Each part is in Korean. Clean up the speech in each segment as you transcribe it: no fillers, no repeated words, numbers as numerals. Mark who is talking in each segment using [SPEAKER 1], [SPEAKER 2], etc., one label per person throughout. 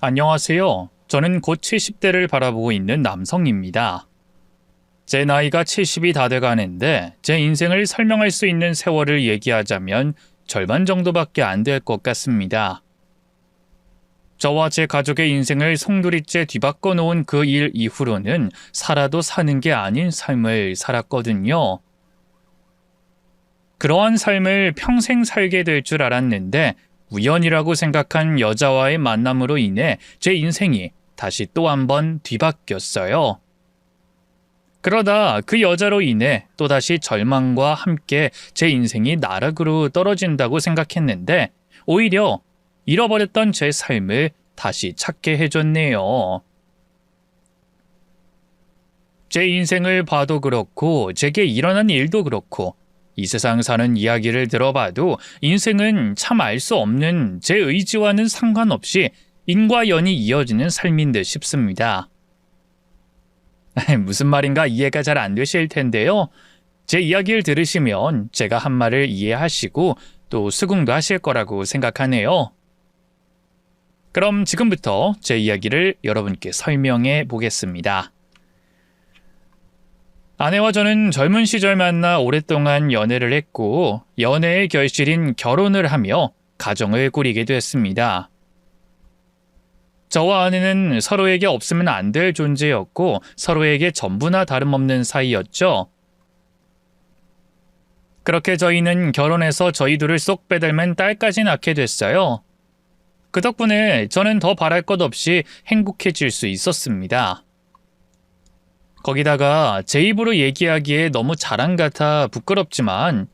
[SPEAKER 1] 안녕하세요. 저는 곧 70대를 바라보고 있는 남성입니다. 제 나이가 70이 다 돼가는데 제 인생을 설명할 수 있는 세월을 얘기하자면 절반 정도밖에 안 될 것 같습니다. 저와 제 가족의 인생을 송두리째 뒤바꿔 놓은 그 일 이후로는 살아도 사는 게 아닌 삶을 살았거든요. 그러한 삶을 평생 살게 될 줄 알았는데 우연이라고 생각한 여자와의 만남으로 인해 제 인생이 다시 또 한 번 뒤바뀌었어요. 그러다 그 여자로 인해 또다시 절망과 함께 제 인생이 나락으로 떨어진다고 생각했는데 오히려 잃어버렸던 제 삶을 다시 찾게 해줬네요. 제 인생을 봐도 그렇고 제게 일어난 일도 그렇고 이 세상 사는 이야기를 들어봐도 인생은 참 알 수 없는 제 의지와는 상관없이 인과 연이 이어지는 삶인 듯 싶습니다. 무슨 말인가 이해가 잘 안 되실 텐데요. 제 이야기를 들으시면 제가 한 말을 이해하시고 또 수긍도 하실 거라고 생각하네요. 그럼 지금부터 제 이야기를 여러분께 설명해 보겠습니다. 아내와 저는 젊은 시절 만나 오랫동안 연애를 했고 연애의 결실인 결혼을 하며 가정을 꾸리게 됐습니다. 저와 아내는 서로에게 없으면 안 될 존재였고 서로에게 전부나 다름없는 사이였죠. 그렇게 저희는 결혼해서 저희 둘을 쏙 빼닮은 딸까지 낳게 됐어요. 그 덕분에 저는 더 바랄 것 없이 행복해질 수 있었습니다. 거기다가 제 입으로 얘기하기에 너무 자랑 같아 부끄럽지만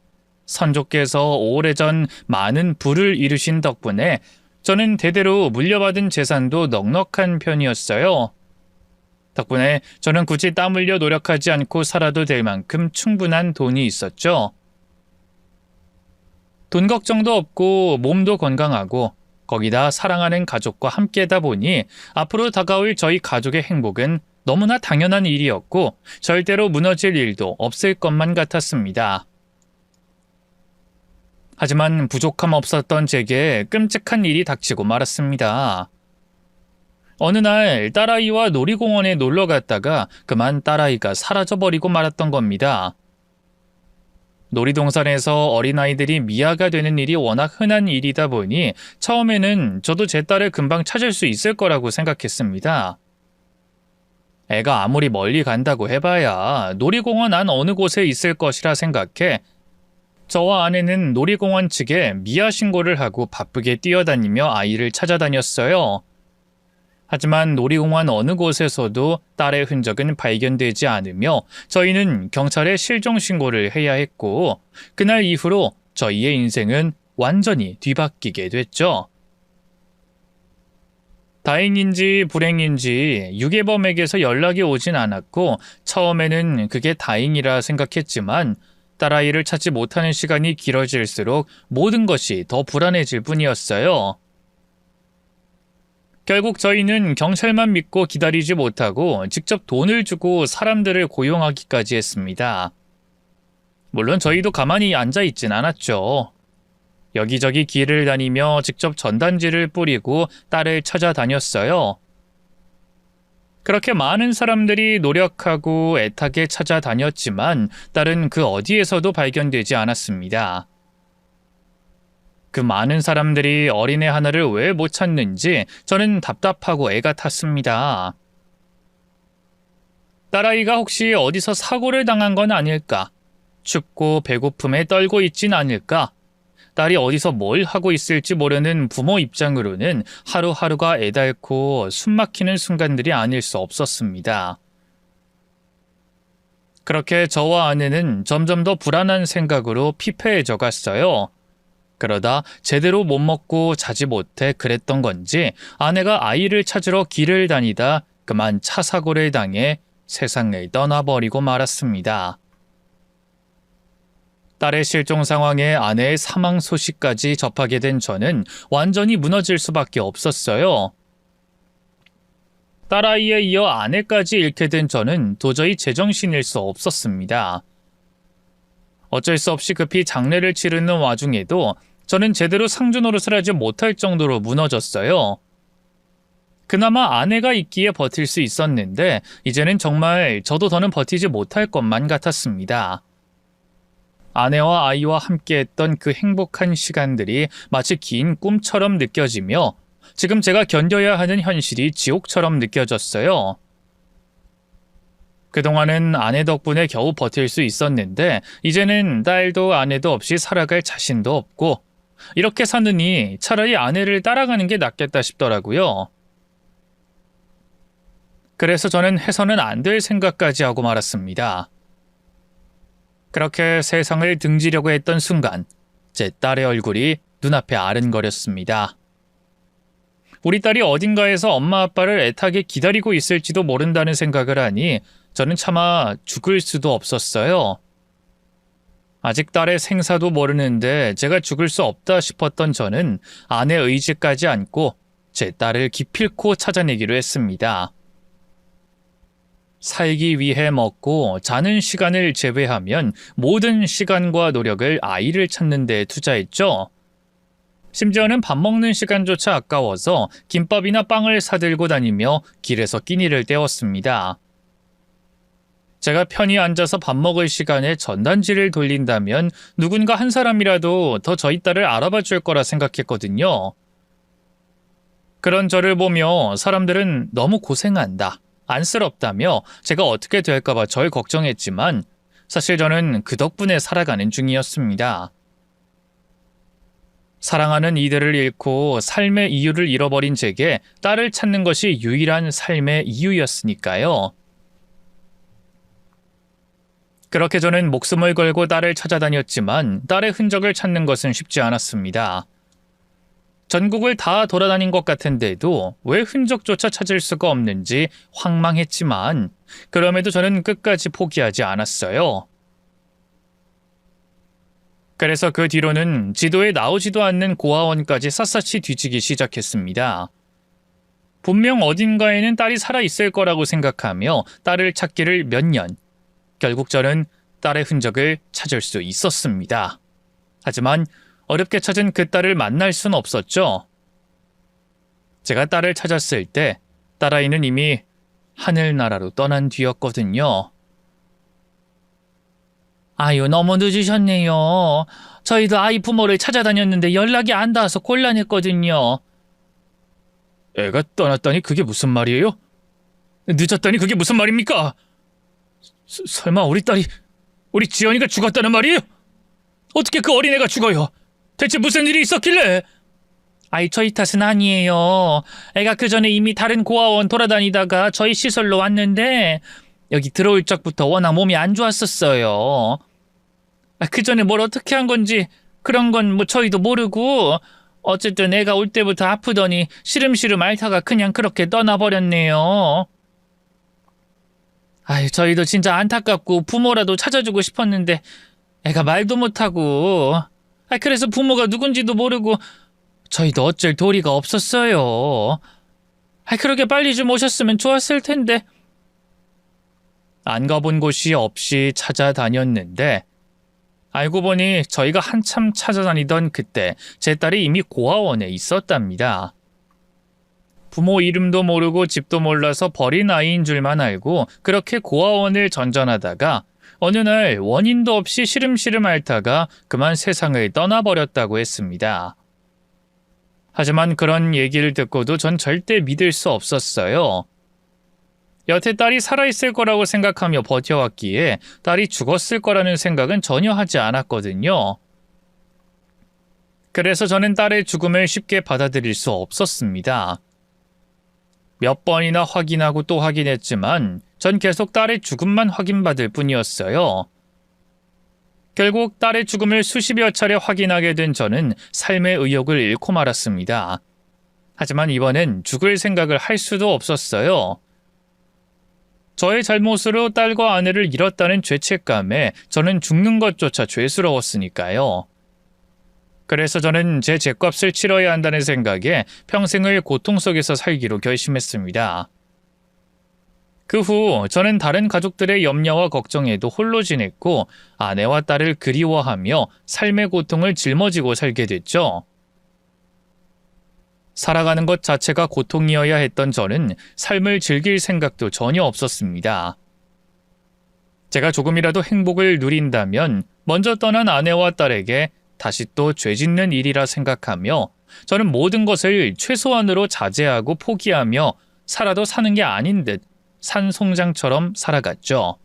[SPEAKER 1] 선조께서 오래전 많은 부를 이루신 덕분에 저는 대대로 물려받은 재산도 넉넉한 편이었어요. 덕분에 저는 굳이 땀 흘려 노력하지 않고 살아도 될 만큼 충분한 돈이 있었죠. 돈 걱정도 없고 몸도 건강하고 거기다 사랑하는 가족과 함께다 보니 앞으로 다가올 저희 가족의 행복은 너무나 당연한 일이었고 절대로 무너질 일도 없을 것만 같았습니다. 하지만 부족함 없었던 제게 끔찍한 일이 닥치고 말았습니다. 어느 날 딸아이와 놀이공원에 놀러 갔다가 그만 딸아이가 사라져버리고 말았던 겁니다. 놀이동산에서 어린아이들이 미아가 되는 일이 워낙 흔한 일이다 보니 처음에는 저도 제 딸을 금방 찾을 수 있을 거라고 생각했습니다. 애가 아무리 멀리 간다고 해봐야 놀이공원 안 어느 곳에 있을 것이라 생각해 저와 아내는 놀이공원 측에 미아 신고를 하고 바쁘게 뛰어다니며 아이를 찾아다녔어요. 하지만 놀이공원 어느 곳에서도 딸의 흔적은 발견되지 않으며 저희는 경찰에 실종 신고를 해야 했고 그날 이후로 저희의 인생은 완전히 뒤바뀌게 됐죠. 다행인지 불행인지 유괴범에게서 연락이 오진 않았고 처음에는 그게 다행이라 생각했지만 딸아이를 찾지 못하는 시간이 길어질수록 모든 것이 더 불안해질 뿐이었어요. 결국 저희는 경찰만 믿고 기다리지 못하고 직접 돈을 주고 사람들을 고용하기까지 했습니다. 물론 저희도 가만히 앉아있진 않았죠. 여기저기 길을 다니며 직접 전단지를 뿌리고 딸을 찾아다녔어요. 그렇게 많은 사람들이 노력하고 애타게 찾아다녔지만 딸은 그 어디에서도 발견되지 않았습니다. 그 많은 사람들이 어린애 하나를 왜 못 찾는지 저는 답답하고 애가 탔습니다. 딸아이가 혹시 어디서 사고를 당한 건 아닐까? 춥고 배고픔에 떨고 있진 않을까? 딸이 어디서 뭘 하고 있을지 모르는 부모 입장으로는 하루하루가 애달고 숨막히는 순간들이 아닐 수 없었습니다. 그렇게 저와 아내는 점점 더 불안한 생각으로 피폐해져 갔어요. 그러다 제대로 못 먹고 자지 못해 그랬던 건지 아내가 아이를 찾으러 길을 다니다 그만 차 사고를 당해 세상을 떠나버리고 말았습니다. 딸의 실종 상황에 아내의 사망 소식까지 접하게 된 저는 완전히 무너질 수밖에 없었어요. 딸아이에 이어 아내까지 잃게 된 저는 도저히 제정신일 수 없었습니다. 어쩔 수 없이 급히 장례를 치르는 와중에도 저는 제대로 상주 노릇을 하지 못할 정도로 무너졌어요. 그나마 아내가 있기에 버틸 수 있었는데 이제는 정말 저도 더는 버티지 못할 것만 같았습니다. 아내와 아이와 함께했던 그 행복한 시간들이 마치 긴 꿈처럼 느껴지며 지금 제가 견뎌야 하는 현실이 지옥처럼 느껴졌어요. 그동안은 아내 덕분에 겨우 버틸 수 있었는데 이제는 딸도 아내도 없이 살아갈 자신도 없고 이렇게 사느니 차라리 아내를 따라가는 게 낫겠다 싶더라고요. 그래서 저는 해서는 안 될 생각까지 하고 말았습니다. 그렇게 세상을 등지려고 했던 순간 제 딸의 얼굴이 눈앞에 아른거렸습니다. 우리 딸이 어딘가에서 엄마 아빠를 애타게 기다리고 있을지도 모른다는 생각을 하니 저는 차마 죽을 수도 없었어요. 아직 딸의 생사도 모르는데 제가 죽을 수 없다 싶었던 저는 아내 의지까지 안고 제 딸을 기필코 찾아내기로 했습니다. 살기 위해 먹고 자는 시간을 제외하면 모든 시간과 노력을 아이를 찾는 데 투자했죠. 심지어는 밥 먹는 시간조차 아까워서 김밥이나 빵을 사들고 다니며 길에서 끼니를 때웠습니다. 제가 편히 앉아서 밥 먹을 시간에 전단지를 돌린다면 누군가 한 사람이라도 더 저희 딸을 알아봐 줄 거라 생각했거든요. 그런 저를 보며 사람들은 너무 고생한다, 안쓰럽다며 제가 어떻게 될까 봐 절 걱정했지만 사실 저는 그 덕분에 살아가는 중이었습니다. 사랑하는 이들을 잃고 삶의 이유를 잃어버린 제게 딸을 찾는 것이 유일한 삶의 이유였으니까요. 그렇게 저는 목숨을 걸고 딸을 찾아다녔지만 딸의 흔적을 찾는 것은 쉽지 않았습니다. 전국을 다 돌아다닌 것 같은데도 왜 흔적조차 찾을 수가 없는지 황망했지만 그럼에도 저는 끝까지 포기하지 않았어요. 그래서 그 뒤로는 지도에 나오지도 않는 고아원까지 샅샅이 뒤지기 시작했습니다. 분명 어딘가에는 딸이 살아있을 거라고 생각하며 딸을 찾기를 몇 년, 결국 저는 딸의 흔적을 찾을 수 있었습니다. 하지만 어렵게 찾은 그 딸을 만날 순 없었죠. 제가 딸을 찾았을 때 딸아이는 이미 하늘나라로 떠난 뒤였거든요. 아유, 너무 늦으셨네요. 저희도 아이 부모를 찾아다녔는데 연락이 안 닿아서 곤란했거든요. 애가 떠났다니 그게 무슨 말이에요? 늦었다니 그게 무슨 말입니까? 설마 우리 지연이가 죽었다는 말이에요? 어떻게 그 어린애가 죽어요? 대체 무슨 일이 있었길래? 아이, 저희 탓은 아니에요. 애가 그 전에 이미 다른 고아원 돌아다니다가 저희 시설로 왔는데 여기 들어올 적부터 워낙 몸이 안 좋았었어요. 그 전에 뭘 어떻게 한 건지 그런 건 뭐 저희도 모르고 어쨌든 애가 올 때부터 아프더니 시름시름 앓다가 그냥 그렇게 떠나버렸네요. 아유, 저희도 진짜 안타깝고 부모라도 찾아주고 싶었는데 애가 말도 못하고 그래서 부모가 누군지도 모르고 저희도 어쩔 도리가 없었어요. 그러게 빨리 좀 오셨으면 좋았을 텐데. 안 가본 곳이 없이 찾아다녔는데 알고 보니 저희가 한참 찾아다니던 그때 제 딸이 이미 고아원에 있었답니다. 부모 이름도 모르고 집도 몰라서 버린 아이인 줄만 알고 그렇게 고아원을 전전하다가 어느 날 원인도 없이 시름시름 앓다가 그만 세상을 떠나버렸다고 했습니다. 하지만 그런 얘기를 듣고도 전 절대 믿을 수 없었어요. 여태 딸이 살아있을 거라고 생각하며 버텨왔기에 딸이 죽었을 거라는 생각은 전혀 하지 않았거든요. 그래서 저는 딸의 죽음을 쉽게 받아들일 수 없었습니다. 몇 번이나 확인하고 또 확인했지만 전 계속 딸의 죽음만 확인받을 뿐이었어요. 결국 딸의 죽음을 수십여 차례 확인하게 된 저는 삶의 의욕을 잃고 말았습니다. 하지만 이번엔 죽을 생각을 할 수도 없었어요. 저의 잘못으로 딸과 아내를 잃었다는 죄책감에 저는 죽는 것조차 죄스러웠으니까요. 그래서 저는 제 죗값을 치러야 한다는 생각에 평생을 고통 속에서 살기로 결심했습니다. 그 후 저는 다른 가족들의 염려와 걱정에도 홀로 지냈고 아내와 딸을 그리워하며 삶의 고통을 짊어지고 살게 됐죠. 살아가는 것 자체가 고통이어야 했던 저는 삶을 즐길 생각도 전혀 없었습니다. 제가 조금이라도 행복을 누린다면 먼저 떠난 아내와 딸에게 다시 또 죄짓는 일이라 생각하며 저는 모든 것을 최소한으로 자제하고 포기하며 살아도 사는 게 아닌 듯 산송장처럼 살아갔죠.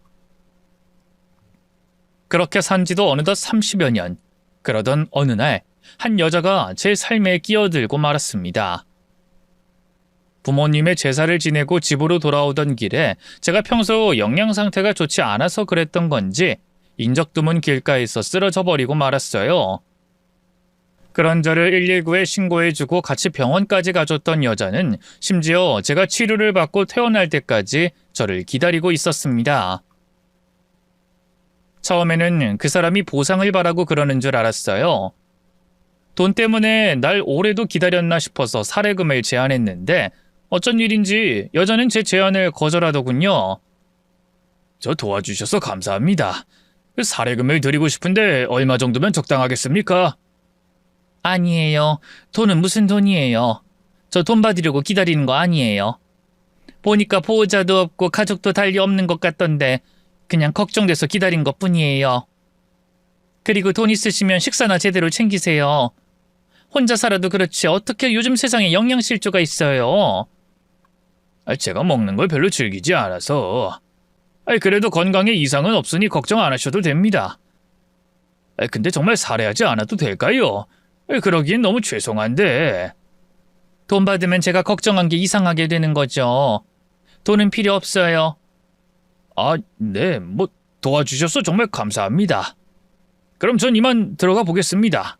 [SPEAKER 1] 그렇게 산 지도 어느덧 30여 년. 그러던 어느 날 한 여자가 제 삶에 끼어들고 말았습니다. 부모님의 제사를 지내고 집으로 돌아오던 길에 제가 평소 영양 상태가 좋지 않아서 그랬던 건지 인적 드문 길가에서 쓰러져 버리고 말았어요. 그런 저를 119에 신고해주고 같이 병원까지 가줬던 여자는 심지어 제가 치료를 받고 퇴원할 때까지 저를 기다리고 있었습니다. 처음에는 그 사람이 보상을 바라고 그러는 줄 알았어요. 돈 때문에 날 오래도 기다렸나 싶어서 사례금을 제안했는데 어쩐 일인지 여자는 제 제안을 거절하더군요. 저 도와주셔서 감사합니다. 사례금을 드리고 싶은데 얼마 정도면 적당하겠습니까? 아니에요. 돈은 무슨 돈이에요. 저 돈 받으려고 기다리는 거 아니에요. 보니까 보호자도 없고 가족도 달리 없는 것 같던데 그냥 걱정돼서 기다린 것뿐이에요. 그리고 돈 있으시면 식사나 제대로 챙기세요. 혼자 살아도 그렇지 어떻게 요즘 세상에 영양실조가 있어요. 제가 먹는 걸 별로 즐기지 않아서. 그래도 건강에 이상은 없으니 걱정 안 하셔도 됩니다. 근데 정말 살해하지 않아도 될까요? 그러기엔 너무 죄송한데. 돈 받으면 제가 걱정한 게 이상하게 되는 거죠. 돈은 필요 없어요. 네, 도와주셔서 정말 감사합니다. 그럼 전 이만 들어가 보겠습니다.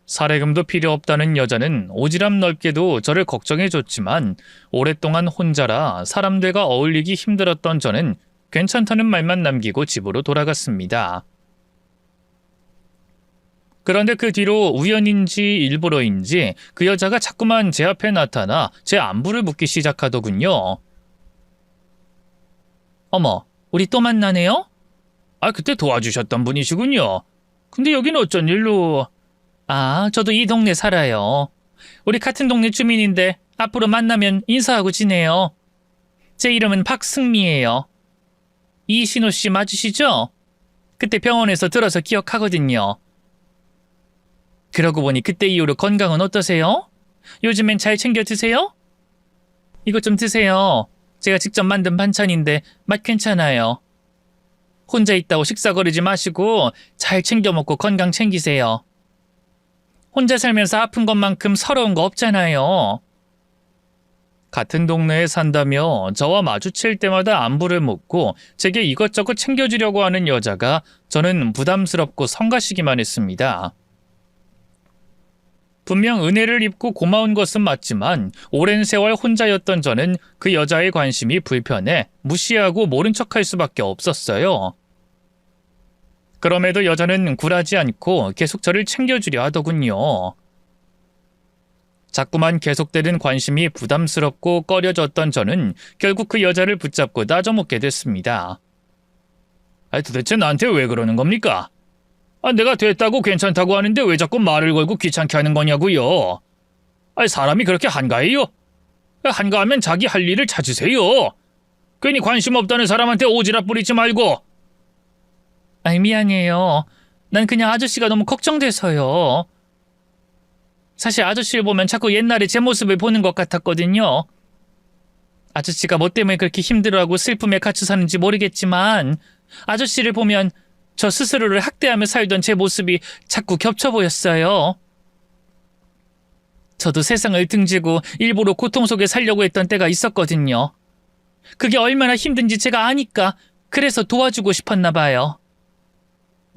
[SPEAKER 1] 사례금도 필요 없다는 여자는 오지랖 넓게도 저를 걱정해줬지만 오랫동안 혼자라 사람들과 어울리기 힘들었던 저는 괜찮다는 말만 남기고 집으로 돌아갔습니다. 그런데 그 뒤로 우연인지 일부러인지 그 여자가 자꾸만 제 앞에 나타나 제 안부를 묻기 시작하더군요. 어머, 우리 또 만나네요? 그때 도와주셨던 분이시군요. 근데 여긴 어쩐 일로... 저도 이 동네 살아요. 우리 같은 동네 주민인데 앞으로 만나면 인사하고 지내요. 제 이름은 박승미예요. 이신호 씨 맞으시죠? 그때 병원에서 들어서 기억하거든요. 그러고 보니 그때 이후로 건강은 어떠세요? 요즘엔 잘 챙겨 드세요? 이것 좀 드세요. 제가 직접 만든 반찬인데 맛 괜찮아요. 혼자 있다고 식사 거르지 마시고 잘 챙겨 먹고 건강 챙기세요. 혼자 살면서 아픈 것만큼 서러운 거 없잖아요. 같은 동네에 산다며 저와 마주칠 때마다 안부를 묻고 제게 이것저것 챙겨주려고 하는 여자가 저는 부담스럽고 성가시기만 했습니다. 분명 은혜를 입고 고마운 것은 맞지만 오랜 세월 혼자였던 저는 그 여자의 관심이 불편해 무시하고 모른 척할 수밖에 없었어요. 그럼에도 여자는 굴하지 않고 계속 저를 챙겨주려 하더군요. 자꾸만 계속되는 관심이 부담스럽고 꺼려졌던 저는 결국 그 여자를 붙잡고 따져묻게 됐습니다. 도대체 나한테 왜 그러는 겁니까? 내가 됐다고 괜찮다고 하는데 왜 자꾸 말을 걸고 귀찮게 하는 거냐고요? 사람이 그렇게 한가해요? 한가하면 자기 할 일을 찾으세요. 괜히 관심 없다는 사람한테 오지랖 부리지 말고. 미안해요. 난 그냥 아저씨가 너무 걱정돼서요. 사실 아저씨를 보면 자꾸 옛날에 제 모습을 보는 것 같았거든요. 아저씨가 뭐 때문에 그렇게 힘들어하고 슬픔에 갇혀 사는지 모르겠지만 아저씨를 보면 저 스스로를 학대하며 살던 제 모습이 자꾸 겹쳐 보였어요. 저도 세상을 등지고 일부러 고통 속에 살려고 했던 때가 있었거든요. 그게 얼마나 힘든지 제가 아니까 그래서 도와주고 싶었나 봐요.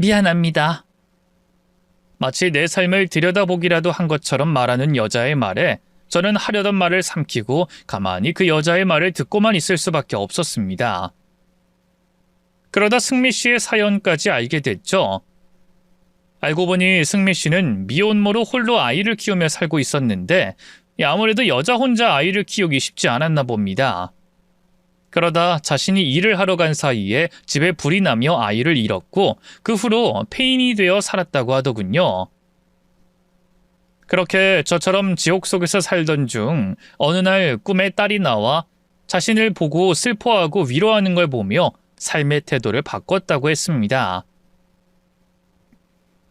[SPEAKER 1] 미안합니다. 마치 내 삶을 들여다보기라도 한 것처럼 말하는 여자의 말에 저는 하려던 말을 삼키고 가만히 그 여자의 말을 듣고만 있을 수밖에 없었습니다. 그러다 승미 씨의 사연까지 알게 됐죠. 알고 보니 승미 씨는 미혼모로 홀로 아이를 키우며 살고 있었는데 아무래도 여자 혼자 아이를 키우기 쉽지 않았나 봅니다. 그러다 자신이 일을 하러 간 사이에 집에 불이 나며 아이를 잃었고 그 후로 폐인이 되어 살았다고 하더군요. 그렇게 저처럼 지옥 속에서 살던 중 어느 날 꿈에 딸이 나와 자신을 보고 슬퍼하고 위로하는 걸 보며 삶의 태도를 바꿨다고 했습니다.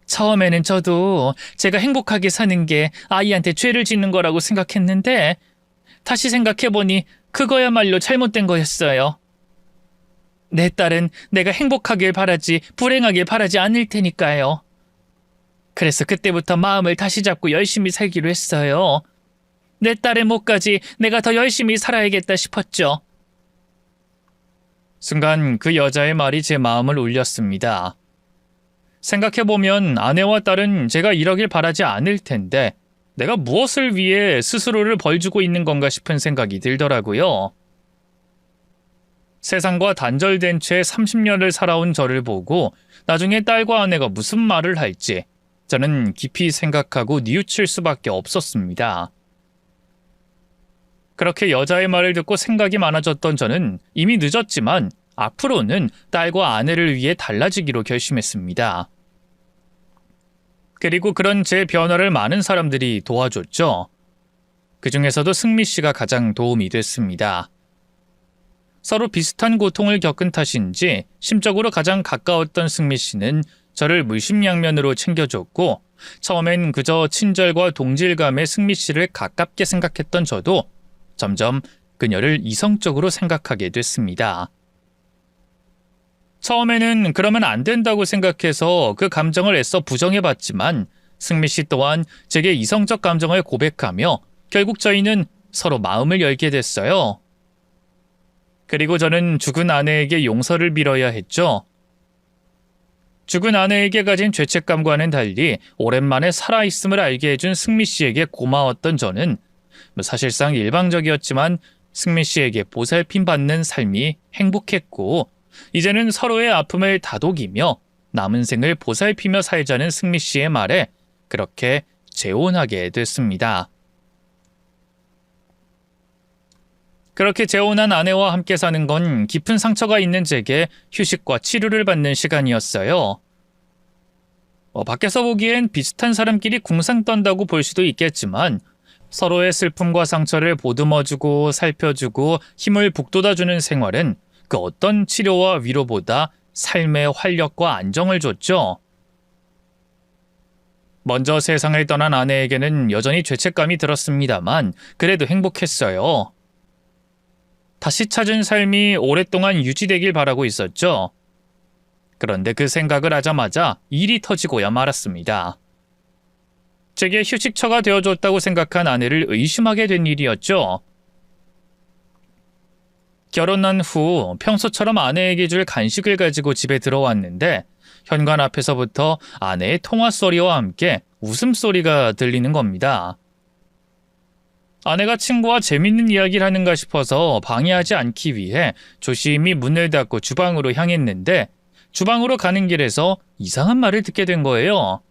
[SPEAKER 1] 처음에는 저도 제가 행복하게 사는 게 아이한테 죄를 짓는 거라고 생각했는데 다시 생각해보니 그거야말로 잘못된 거였어요. 내 딸은 내가 행복하길 바라지 불행하길 바라지 않을 테니까요. 그래서 그때부터 마음을 다시 잡고 열심히 살기로 했어요. 내 딸의 몫까지 내가 더 열심히 살아야겠다 싶었죠. 순간 그 여자의 말이 제 마음을 울렸습니다. 생각해보면 아내와 딸은 제가 이러길 바라지 않을 텐데 내가 무엇을 위해 스스로를 벌주고 있는 건가 싶은 생각이 들더라고요. 세상과 단절된 채 30년을 살아온 저를 보고 나중에 딸과 아내가 무슨 말을 할지 저는 깊이 생각하고 뉘우칠 수밖에 없었습니다. 그렇게 여자의 말을 듣고 생각이 많아졌던 저는 이미 늦었지만 앞으로는 딸과 아내를 위해 달라지기로 결심했습니다. 그리고 그런 제 변화를 많은 사람들이 도와줬죠. 그 중에서도 승미 씨가 가장 도움이 됐습니다. 서로 비슷한 고통을 겪은 탓인지 심적으로 가장 가까웠던 승미 씨는 저를 물심양면으로 챙겨줬고 처음엔 그저 친절과 동질감에 승미 씨를 가깝게 생각했던 저도 점점 그녀를 이성적으로 생각하게 됐습니다. 처음에는 그러면 안 된다고 생각해서 그 감정을 애써 부정해봤지만 승미 씨 또한 제게 이성적 감정을 고백하며 결국 저희는 서로 마음을 열게 됐어요. 그리고 저는 죽은 아내에게 용서를 빌어야 했죠. 죽은 아내에게 가진 죄책감과는 달리 오랜만에 살아있음을 알게 해준 승미 씨에게 고마웠던 저는 사실상 일방적이었지만 승미 씨에게 보살핌 받는 삶이 행복했고 이제는 서로의 아픔을 다독이며 남은 생을 보살피며 살자는 승미 씨의 말에 그렇게 재혼하게 됐습니다. 그렇게 재혼한 아내와 함께 사는 건 깊은 상처가 있는 제게 휴식과 치료를 받는 시간이었어요. 밖에서 보기엔 비슷한 사람끼리 궁상 떤다고 볼 수도 있겠지만 서로의 슬픔과 상처를 보듬어주고 살펴주고 힘을 북돋아주는 생활은 그 어떤 치료와 위로보다 삶의 활력과 안정을 줬죠. 먼저 세상을 떠난 아내에게는 여전히 죄책감이 들었습니다만 그래도 행복했어요. 다시 찾은 삶이 오랫동안 유지되길 바라고 있었죠. 그런데 그 생각을 하자마자 일이 터지고야 말았습니다. 제게 휴식처가 되어줬다고 생각한 아내를 의심하게 된 일이었죠. 결혼한 후 평소처럼 아내에게 줄 간식을 가지고 집에 들어왔는데 현관 앞에서부터 아내의 통화소리와 함께 웃음소리가 들리는 겁니다. 아내가 친구와 재밌는 이야기를 하는가 싶어서 방해하지 않기 위해 조심히 문을 닫고 주방으로 향했는데 주방으로 가는 길에서 이상한 말을 듣게 된 거예요.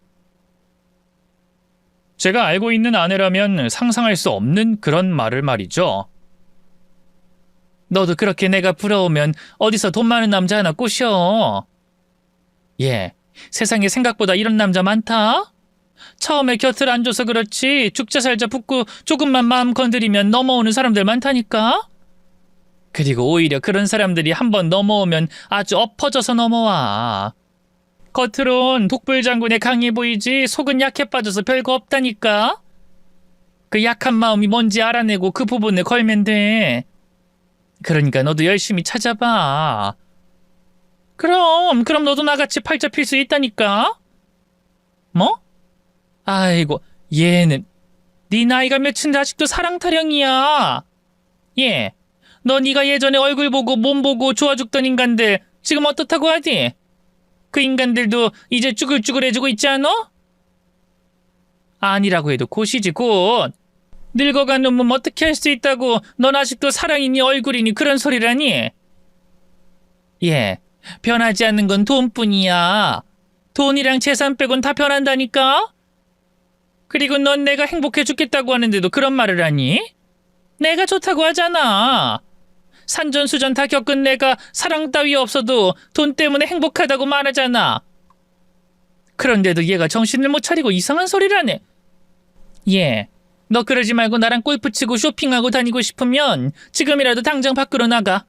[SPEAKER 1] 제가 알고 있는 아내라면 상상할 수 없는 그런 말을 말이죠. 너도 그렇게 내가 부러우면 어디서 돈 많은 남자 하나 꼬셔. 예, 세상에 생각보다 이런 남자 많다. 처음에 곁을 안 줘서 그렇지 죽자 살자 붙고 조금만 마음 건드리면 넘어오는 사람들 많다니까. 그리고 오히려 그런 사람들이 한번 넘어오면 아주 엎어져서 넘어와. 겉으론 독불장군의 강해 보이지 속은 약해 빠져서 별거 없다니까. 그 약한 마음이 뭔지 알아내고 그 부분을 걸면 돼. 그러니까 너도 열심히 찾아봐. 그럼 너도 나같이 팔자 필 수 있다니까. 뭐? 아이고, 얘는 네 나이가 몇인데 아직도 사랑 타령이야. 예, 너 네가 예전에 얼굴 보고 몸 보고 좋아 죽던 인간들 지금 어떻다고 하디? 그 인간들도 이제 쭈글쭈글해지고 있지 않아? 아니라고 해도 곧이지 곧. 늙어간 놈은 어떻게 할 수 있다고 넌 아직도 사랑이니 얼굴이니 그런 소리라니? 예, 변하지 않는 건 돈뿐이야. 돈이랑 재산 빼곤 다 변한다니까? 그리고 넌 내가 행복해 죽겠다고 하는데도 그런 말을 하니? 내가 좋다고 하잖아. 산전수전 다 겪은 내가 사랑 따위 없어도 돈 때문에 행복하다고 말하잖아. 그런데도 얘가 정신을 못 차리고 이상한 소리를 하네. 예, 너 그러지 말고 나랑 골프 치고 쇼핑하고 다니고 싶으면 지금이라도 당장 밖으로 나가.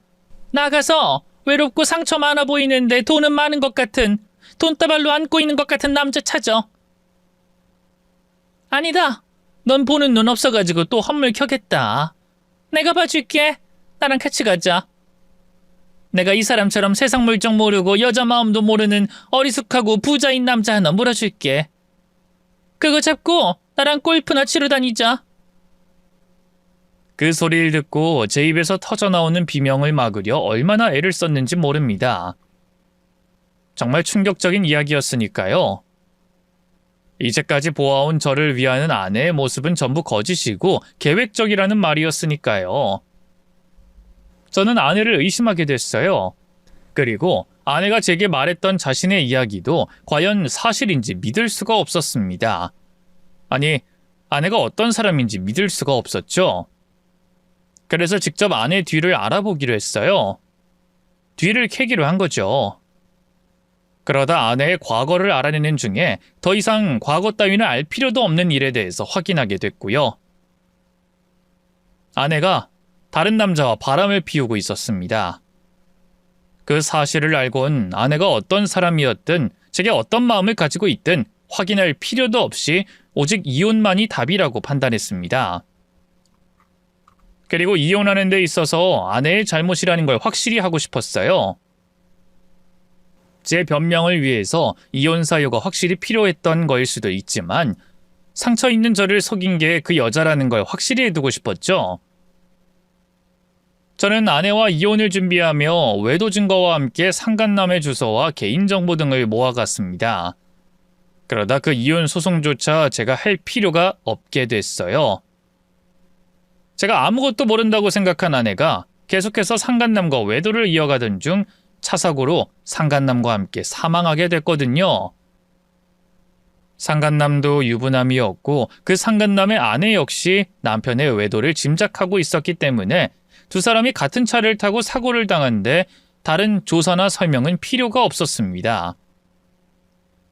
[SPEAKER 1] 나가서 외롭고 상처 많아 보이는데 돈은 많은 것 같은, 돈다발로 안고 있는 것 같은 남자 찾아. 아니다. 넌 보는 눈 없어가지고 또 헛물 켜겠다. 내가 봐줄게. 나랑 같이 가자. 내가 이 사람처럼 세상 물정 모르고 여자 마음도 모르는 어리숙하고 부자인 남자 하나 몰아줄게. 그거 잡고 나랑 골프나 치러 다니자. 그 소리를 듣고 제 입에서 터져나오는 비명을 막으려 얼마나 애를 썼는지 모릅니다. 정말 충격적인 이야기였으니까요. 이제까지 보아온 저를 위하는 아내의 모습은 전부 거짓이고 계획적이라는 말이었으니까요. 저는 아내를 의심하게 됐어요. 그리고 아내가 제게 말했던 자신의 이야기도 과연 사실인지 믿을 수가 없었습니다. 아니, 아내가 어떤 사람인지 믿을 수가 없었죠. 그래서 직접 아내 뒤를 알아보기로 했어요. 뒤를 캐기로 한 거죠. 그러다 아내의 과거를 알아내는 중에 더 이상 과거 따위는 알 필요도 없는 일에 대해서 확인하게 됐고요. 아내가 다른 남자와 바람을 피우고 있었습니다. 그 사실을 알고는 아내가 어떤 사람이었든 제게 어떤 마음을 가지고 있든 확인할 필요도 없이 오직 이혼만이 답이라고 판단했습니다. 그리고 이혼하는 데 있어서 아내의 잘못이라는 걸 확실히 하고 싶었어요. 제 변명을 위해서 이혼 사유가 확실히 필요했던 거일 수도 있지만 상처 있는 저를 속인 게 그 여자라는 걸 확실히 해두고 싶었죠. 저는 아내와 이혼을 준비하며 외도 증거와 함께 상간남의 주소와 개인정보 등을 모아갔습니다. 그러다 그 이혼 소송조차 제가 할 필요가 없게 됐어요. 제가 아무것도 모른다고 생각한 아내가 계속해서 상간남과 외도를 이어가던 중 차 사고로 상간남과 함께 사망하게 됐거든요. 상간남도 유부남이었고 그 상간남의 아내 역시 남편의 외도를 짐작하고 있었기 때문에 두 사람이 같은 차를 타고 사고를 당한데 다른 조사나 설명은 필요가 없었습니다.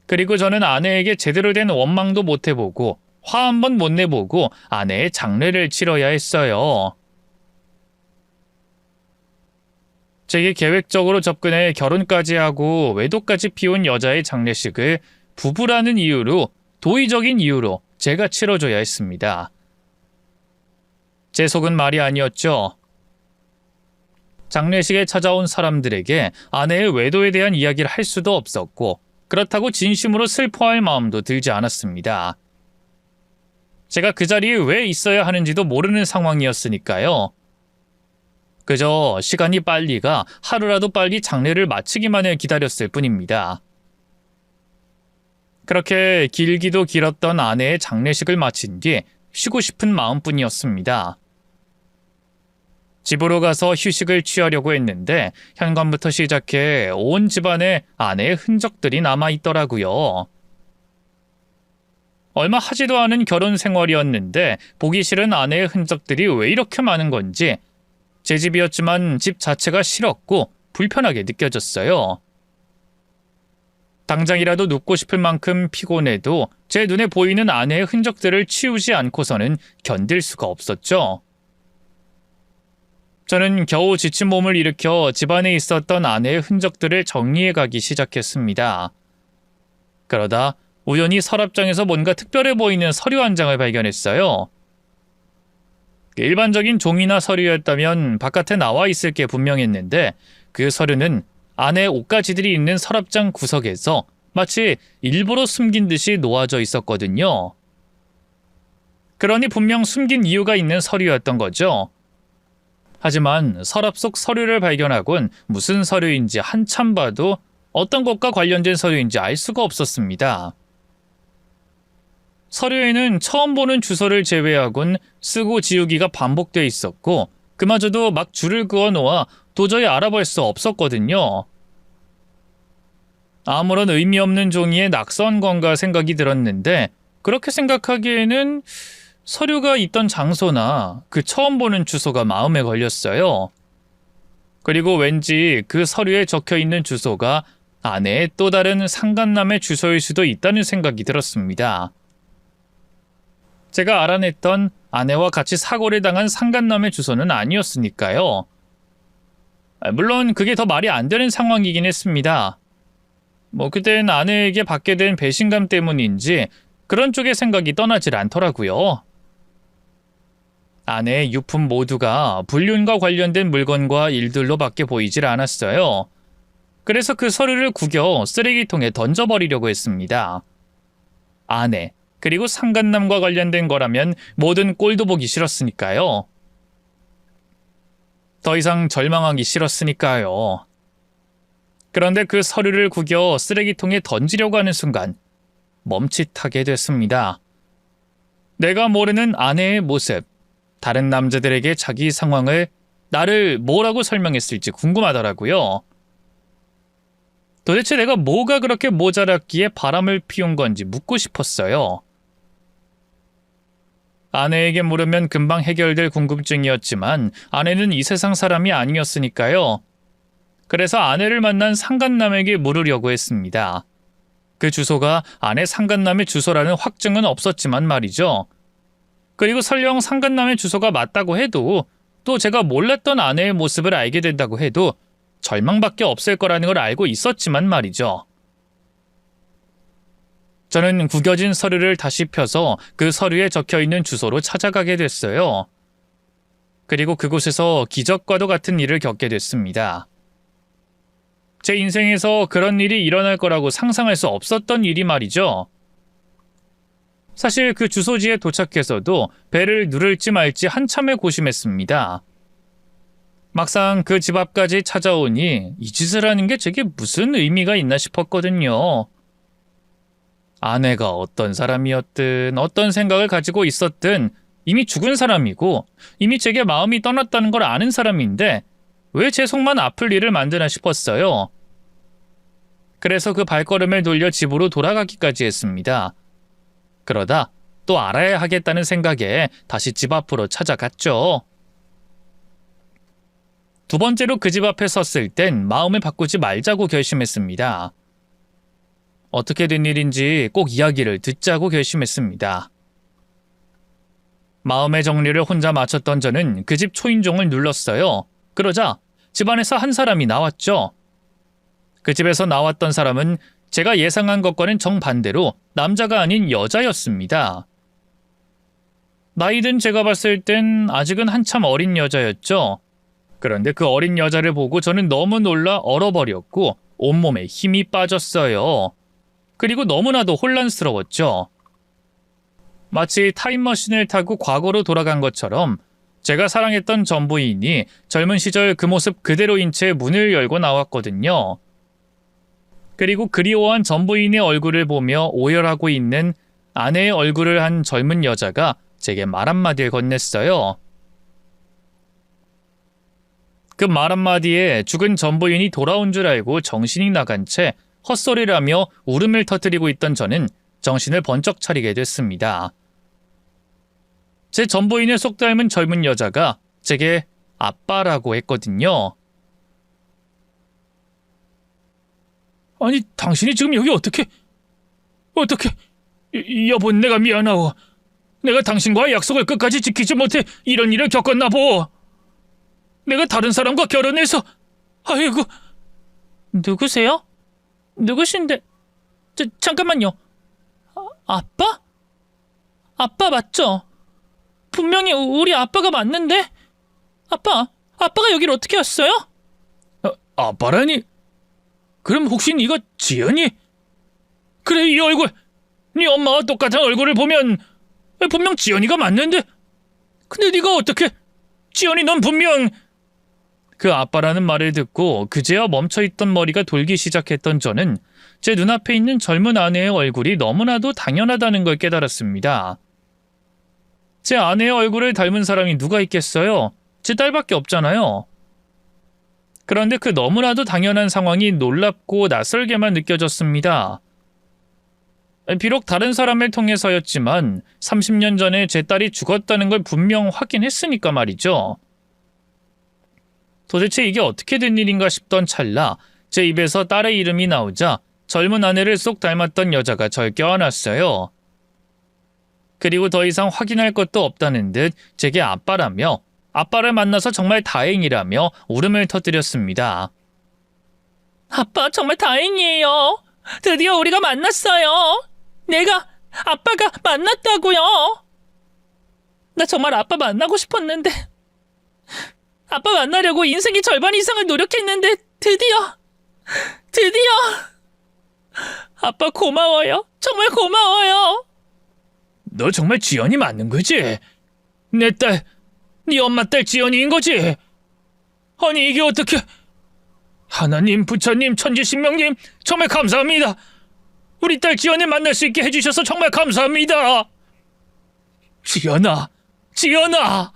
[SPEAKER 1] 그리고 저는 아내에게 제대로 된 원망도 못 해보고 화 한 번 못 내보고 아내의 장례를 치러야 했어요. 제게 계획적으로 접근해 결혼까지 하고 외도까지 피운 여자의 장례식을 부부라는 이유로, 도의적인 이유로 제가 치러줘야 했습니다. 제 속은 말이 아니었죠. 장례식에 찾아온 사람들에게 아내의 외도에 대한 이야기를 할 수도 없었고 그렇다고 진심으로 슬퍼할 마음도 들지 않았습니다. 제가 그 자리에 왜 있어야 하는지도 모르는 상황이었으니까요. 그저 시간이 빨리가 하루라도 빨리 장례를 마치기만 해 기다렸을 뿐입니다. 그렇게 길기도 길었던 아내의 장례식을 마친 뒤 쉬고 싶은 마음뿐이었습니다. 집으로 가서 휴식을 취하려고 했는데 현관부터 시작해 온 집안에 아내의 흔적들이 남아있더라고요. 얼마 하지도 않은 결혼 생활이었는데 보기 싫은 아내의 흔적들이 왜 이렇게 많은 건지 제 집이었지만 집 자체가 싫었고 불편하게 느껴졌어요. 당장이라도 눕고 싶을 만큼 피곤해도 제 눈에 보이는 아내의 흔적들을 치우지 않고서는 견딜 수가 없었죠. 저는 겨우 지친 몸을 일으켜 집안에 있었던 아내의 흔적들을 정리해 가기 시작했습니다. 그러다 우연히 서랍장에서 뭔가 특별해 보이는 서류 한 장을 발견했어요. 일반적인 종이나 서류였다면 바깥에 나와 있을 게 분명했는데 그 서류는 아내의 옷가지들이 있는 서랍장 구석에서 마치 일부러 숨긴 듯이 놓아져 있었거든요. 그러니 분명 숨긴 이유가 있는 서류였던 거죠. 하지만 서랍 속 서류를 발견하곤 무슨 서류인지 한참 봐도 어떤 것과 관련된 서류인지 알 수가 없었습니다. 서류에는 처음 보는 주소를 제외하곤 쓰고 지우기가 반복돼 있었고 그마저도 막 줄을 그어 놓아 도저히 알아볼 수 없었거든요. 아무런 의미 없는 종이에 낙서한 건가 생각이 들었는데 그렇게 생각하기에는 서류가 있던 장소나 그 처음 보는 주소가 마음에 걸렸어요. 그리고 왠지 그 서류에 적혀있는 주소가 아내의 또 다른 상간남의 주소일 수도 있다는 생각이 들었습니다. 제가 알아냈던 아내와 같이 사고를 당한 상간남의 주소는 아니었으니까요. 물론 그게 더 말이 안 되는 상황이긴 했습니다. 그땐 아내에게 받게 된 배신감 때문인지 그런 쪽의 생각이 떠나질 않더라고요. 아내의 유품 모두가 불륜과 관련된 물건과 일들로밖에 보이질 않았어요. 그래서 그 서류를 구겨 쓰레기통에 던져버리려고 했습니다. 아내, 그리고 상간남과 관련된 거라면 모든 꼴도 보기 싫었으니까요. 더 이상 절망하기 싫었으니까요. 그런데 그 서류를 구겨 쓰레기통에 던지려고 하는 순간 멈칫하게 됐습니다. 내가 모르는 아내의 모습, 다른 남자들에게 자기 상황을 나를 뭐라고 설명했을지 궁금하더라고요. 도대체 내가 뭐가 그렇게 모자랐기에 바람을 피운 건지 묻고 싶었어요. 아내에게 물으면 금방 해결될 궁금증이었지만 아내는 이 세상 사람이 아니었으니까요. 그래서 아내를 만난 상간남에게 물으려고 했습니다. 그 주소가 아내 상간남의 주소라는 확증은 없었지만 말이죠. 그리고 설령 상간남의 주소가 맞다고 해도 또 제가 몰랐던 아내의 모습을 알게 된다고 해도 절망밖에 없을 거라는 걸 알고 있었지만 말이죠. 저는 구겨진 서류를 다시 펴서 그 서류에 적혀있는 주소로 찾아가게 됐어요. 그리고 그곳에서 기적과도 같은 일을 겪게 됐습니다. 제 인생에서 그런 일이 일어날 거라고 상상할 수 없었던 일이 말이죠. 사실 그 주소지에 도착해서도 배를 누를지 말지 한참을 고심했습니다. 막상 그 집 앞까지 찾아오니 이 짓을 하는 게 제게 무슨 의미가 있나 싶었거든요. 아내가 어떤 사람이었든 어떤 생각을 가지고 있었든 이미 죽은 사람이고 이미 제게 마음이 떠났다는 걸 아는 사람인데 왜 제 속만 아플 일을 만드나 싶었어요. 그래서 그 발걸음을 돌려 집으로 돌아가기까지 했습니다. 그러다 또 알아야 하겠다는 생각에 다시 집 앞으로 찾아갔죠. 두 번째로 그 집 앞에 섰을 땐 마음을 바꾸지 말자고 결심했습니다. 어떻게 된 일인지 꼭 이야기를 듣자고 결심했습니다. 마음의 정리를 혼자 마쳤던 저는 그 집 초인종을 눌렀어요. 그러자 집안에서 한 사람이 나왔죠. 그 집에서 나왔던 사람은 제가 예상한 것과는 정반대로 남자가 아닌 여자였습니다. 나이든 제가 봤을 땐 아직은 한참 어린 여자였죠. 그런데 그 어린 여자를 보고 저는 너무 놀라 얼어버렸고 온몸에 힘이 빠졌어요. 그리고 너무나도 혼란스러웠죠. 마치 타임머신을 타고 과거로 돌아간 것처럼 제가 사랑했던 전 부인이 젊은 시절 그 모습 그대로인 채 문을 열고 나왔거든요. 그리고 그리워한 전 부인의 얼굴을 보며 오열하고 있는 아내의 얼굴을 한 젊은 여자가 제게 말 한마디를 건넸어요. 그 말 한마디에 죽은 전 부인이 돌아온 줄 알고 정신이 나간 채 헛소리를 하며 울음을 터뜨리고 있던 저는 정신을 번쩍 차리게 됐습니다. 제 전 부인을 쏙 닮은 젊은 여자가 제게 아빠라고 했거든요. 아니, 당신이 지금 여기 어떻게... 여보, 내가 미안하오. 내가 당신과의 약속을 끝까지 지키지 못해 이런 일을 겪었나 보. 내가 다른 사람과 결혼해서... 아이고... 누구세요? 누구신데... 잠깐만요. 아빠? 아빠 맞죠? 분명히 우리 아빠가 맞는데? 아빠가 여길 어떻게 왔어요? 아빠라니? 그럼 혹시 네가 지연이? 그래, 이 얼굴! 네 엄마와 똑같은 얼굴을 보면 분명 지연이가 맞는데? 근데 네가 어떻게... 지연이 넌 분명... 그 아빠라는 말을 듣고 그제야 멈춰있던 머리가 돌기 시작했던 저는 제 눈앞에 있는 젊은 아내의 얼굴이 너무나도 당연하다는 걸 깨달았습니다. 제 아내의 얼굴을 닮은 사람이 누가 있겠어요? 제 딸밖에 없잖아요. 그런데 그 너무나도 당연한 상황이 놀랍고 낯설게만 느껴졌습니다. 비록 다른 사람을 통해서였지만 30년 전에 제 딸이 죽었다는 걸 분명 확인했으니까 말이죠. 도대체 이게 어떻게 된 일인가 싶던 찰나 제 입에서 딸의 이름이 나오자 젊은 아내를 쏙 닮았던 여자가 절 껴안았어요. 그리고 더 이상 확인할 것도 없다는 듯 제게 아빠라며 아빠를 만나서 정말 다행이라며 울음을 터뜨렸습니다. 아빠 정말 다행이에요. 드디어 우리가 만났어요. 내가 아빠가 만났다고요. 나 정말 아빠 만나고 싶었는데 아빠 만나려고 인생의 절반 이상을 노력했는데 드디어 아빠 고마워요. 정말 고마워요. 너 정말 지연이 맞는 거지? 내 딸, 네 엄마 딸 지연이인 거지? 아니 이게 어떻게... 하나님, 부처님, 천지신명님 정말 감사합니다. 우리 딸 지연을 만날 수 있게 해주셔서 정말 감사합니다. 지연아, 지연아.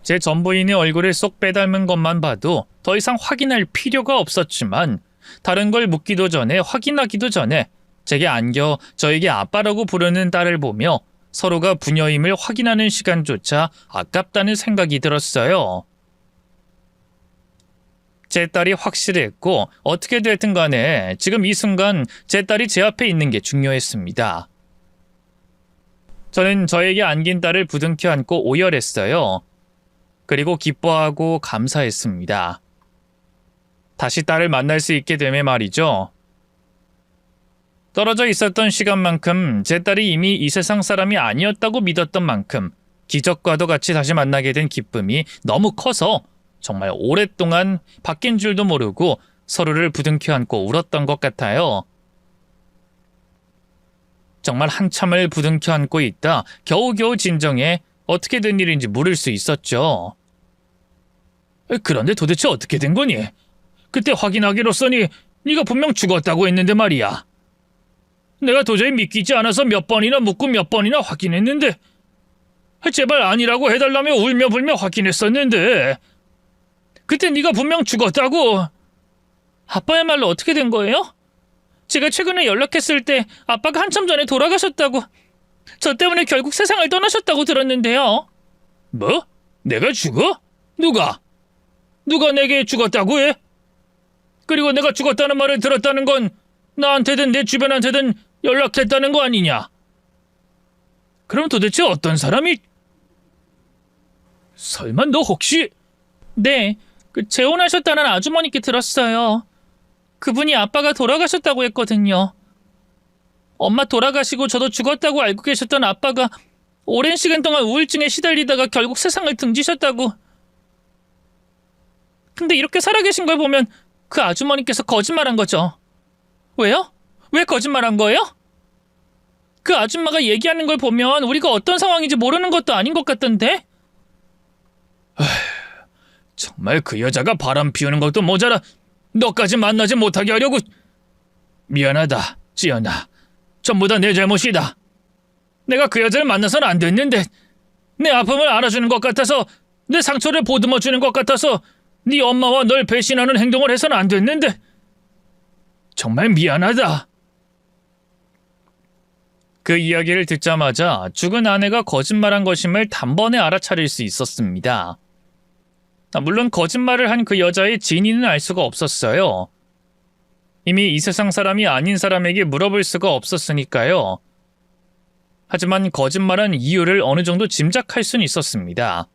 [SPEAKER 1] 제 전부인의 얼굴을 쏙 빼닮은 것만 봐도 더 이상 확인할 필요가 없었지만 다른 걸 묻기도 전에 확인하기도 전에 제게 안겨 저에게 아빠라고 부르는 딸을 보며 서로가 부녀임을 확인하는 시간조차 아깝다는 생각이 들었어요. 제 딸이 확실했고 어떻게 됐든 간에 지금 이 순간 제 딸이 제 앞에 있는 게 중요했습니다. 저는 저에게 안긴 딸을 부둥켜 안고 오열했어요. 그리고 기뻐하고 감사했습니다. 다시 딸을 만날 수 있게 되매 말이죠. 떨어져 있었던 시간만큼 제 딸이 이미 이 세상 사람이 아니었다고 믿었던 만큼 기적과도 같이 다시 만나게 된 기쁨이 너무 커서 정말 오랫동안 바뀐 줄도 모르고 서로를 부둥켜 안고 울었던 것 같아요. 정말 한참을 부둥켜 안고 있다 겨우겨우 진정해 어떻게 된 일인지 물을 수 있었죠. 그런데 도대체 어떻게 된 거니? 그때 확인하기로써니 네가 분명 죽었다고 했는데 말이야. 내가 도저히 믿기지 않아서 몇 번이나 묻고 몇 번이나 확인했는데 제발 아니라고 해달라며 울며 불며 확인했었는데 그때 네가 분명 죽었다고. 아빠야말로 어떻게 된 거예요? 제가 최근에 연락했을 때 아빠가 한참 전에 돌아가셨다고, 저 때문에 결국 세상을 떠나셨다고 들었는데요. 뭐? 내가 죽어? 누가 내게 죽었다고 해? 그리고 내가 죽었다는 말을 들었다는 건 나한테든 내 주변한테든 연락했다는 거 아니냐? 그럼 도대체 어떤 사람이... 설마 너 혹시... 네, 재혼하셨다는 아주머니께 들었어요. 그분이 아빠가 돌아가셨다고 했거든요. 엄마 돌아가시고 저도 죽었다고 알고 계셨던 아빠가 오랜 시간 동안 우울증에 시달리다가 결국 세상을 등지셨다고. 근데 이렇게 살아계신 걸 보면 그 아주머니께서 거짓말한 거죠. 왜요? 왜 거짓말한 거예요? 그 아줌마가 얘기하는 걸 보면 우리가 어떤 상황인지 모르는 것도 아닌 것 같던데? 정말 그 여자가 바람 피우는 것도 모자라 너까지 만나지 못하게 하려고. 미안하다, 지연아. 전부 다 내 잘못이다. 내가 그 여자를 만나서는 안 됐는데 내 아픔을 알아주는 것 같아서, 내 상처를 보듬어주는 것 같아서 네 엄마와 널 배신하는 행동을 해서는 안 됐는데 정말 미안하다. 그 이야기를 듣자마자 죽은 아내가 거짓말한 것임을 단번에 알아차릴 수 있었습니다. 물론 거짓말을 한 그 여자의 진위는 알 수가 없었어요. 이미 이 세상 사람이 아닌 사람에게 물어볼 수가 없었으니까요. 하지만 거짓말한 이유를 어느 정도 짐작할 수는 있었습니다.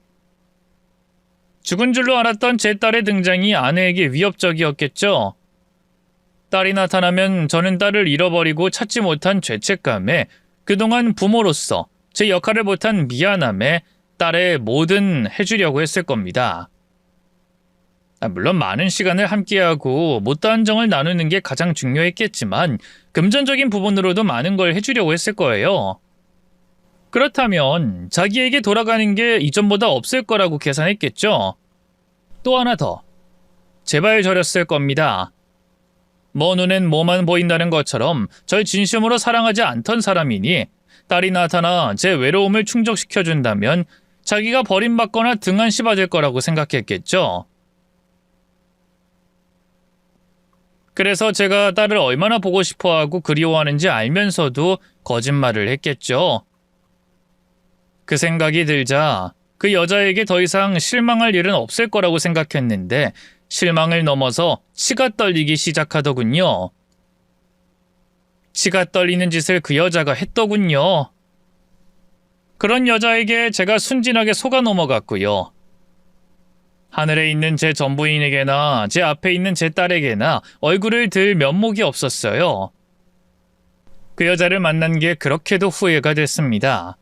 [SPEAKER 1] 죽은 줄로 알았던 제 딸의 등장이 아내에게 위협적이었겠죠. 딸이 나타나면 저는 딸을 잃어버리고 찾지 못한 죄책감에, 그동안 부모로서 제 역할을 못한 미안함에 딸의 뭐든 해주려고 했을 겁니다. 물론 많은 시간을 함께하고 못다한 정을 나누는 게 가장 중요했겠지만 금전적인 부분으로도 많은 걸 해주려고 했을 거예요. 그렇다면 자기에게 돌아가는 게 이전보다 없을 거라고 계산했겠죠. 또 하나 더. 제발 저렸을 겁니다. 뭐 눈엔 뭐만 보인다는 것처럼 절 진심으로 사랑하지 않던 사람이니 딸이 나타나 제 외로움을 충족시켜준다면 자기가 버림받거나 등한시받을 거라고 생각했겠죠. 그래서 제가 딸을 얼마나 보고 싶어하고 그리워하는지 알면서도 거짓말을 했겠죠. 그 생각이 들자 그 여자에게 더 이상 실망할 일은 없을 거라고 생각했는데 실망을 넘어서 치가 떨리기 시작하더군요. 치가 떨리는 짓을 그 여자가 했더군요. 그런 여자에게 제가 순진하게 속아 넘어갔고요. 하늘에 있는 제 전부인에게나 제 앞에 있는 제 딸에게나 얼굴을 들 면목이 없었어요. 그 여자를 만난 게 그렇게도 후회가 됐습니다.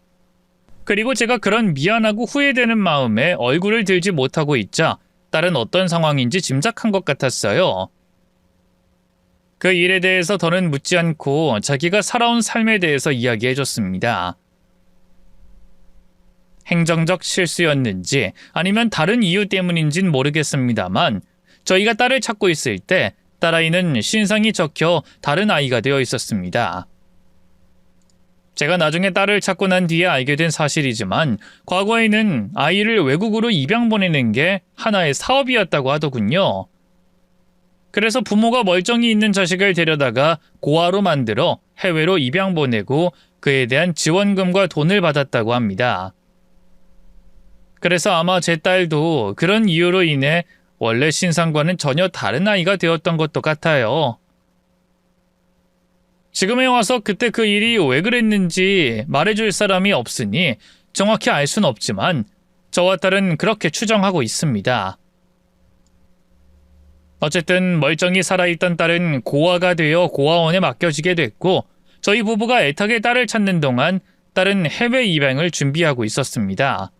[SPEAKER 1] 그리고 제가 그런 미안하고 후회되는 마음에 얼굴을 들지 못하고 있자 딸은 어떤 상황인지 짐작한 것 같았어요. 그 일에 대해서 더는 묻지 않고 자기가 살아온 삶에 대해서 이야기해줬습니다. 행정적 실수였는지 아니면 다른 이유 때문인진 모르겠습니다만 저희가 딸을 찾고 있을 때 딸아이는 신상이 적혀 다른 아이가 되어 있었습니다. 제가 나중에 딸을 찾고 난 뒤에 알게 된 사실이지만 과거에는 아이를 외국으로 입양 보내는 게 하나의 사업이었다고 하더군요. 그래서 부모가 멀쩡히 있는 자식을 데려다가 고아로 만들어 해외로 입양 보내고 그에 대한 지원금과 돈을 받았다고 합니다. 그래서 아마 제 딸도 그런 이유로 인해 원래 신상과는 전혀 다른 아이가 되었던 것도 같아요. 지금에 와서 그때 그 일이 왜 그랬는지 말해줄 사람이 없으니 정확히 알 순 없지만 저와 딸은 그렇게 추정하고 있습니다. 어쨌든 멀쩡히 살아있던 딸은 고아가 되어 고아원에 맡겨지게 됐고 저희 부부가 애타게 딸을 찾는 동안 딸은 해외 입양을 준비하고 있었습니다.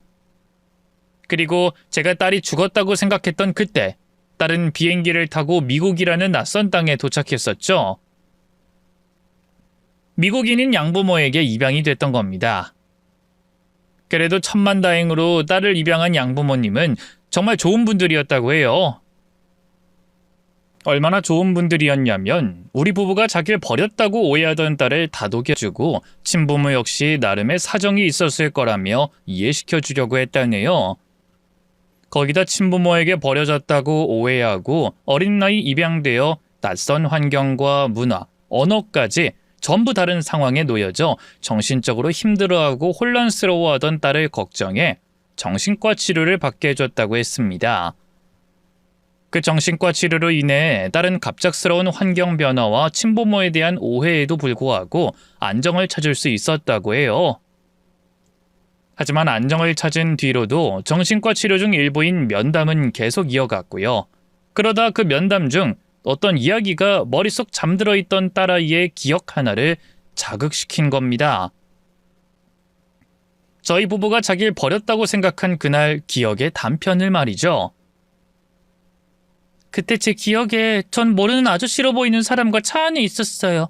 [SPEAKER 1] 그리고 제가 딸이 죽었다고 생각했던 그때 딸은 비행기를 타고 미국이라는 낯선 땅에 도착했었죠. 미국인인 양부모에게 입양이 됐던 겁니다. 그래도 천만다행으로 딸을 입양한 양부모님은 정말 좋은 분들이었다고 해요. 얼마나 좋은 분들이었냐면 우리 부부가 자기를 버렸다고 오해하던 딸을 다독여주고 친부모 역시 나름의 사정이 있었을 거라며 이해시켜 주려고 했다네요. 거기다 친부모에게 버려졌다고 오해하고 어린 나이 입양되어 낯선 환경과 문화, 언어까지 전부 다른 상황에 놓여져 정신적으로 힘들어하고 혼란스러워하던 딸을 걱정해 정신과 치료를 받게 해줬다고 했습니다. 그 정신과 치료로 인해 딸은 갑작스러운 환경 변화와 친부모에 대한 오해에도 불구하고 안정을 찾을 수 있었다고 해요. 하지만 안정을 찾은 뒤로도 정신과 치료 중 일부인 면담은 계속 이어갔고요. 그러다 그 면담 중 어떤 이야기가 머릿속 잠들어 있던 딸아이의 기억 하나를 자극시킨 겁니다. 저희 부부가 자기를 버렸다고 생각한 그날 기억의 단편을 말이죠. 그때 제 기억에 전 모르는 아저씨로 보이는 사람과 차 안에 있었어요.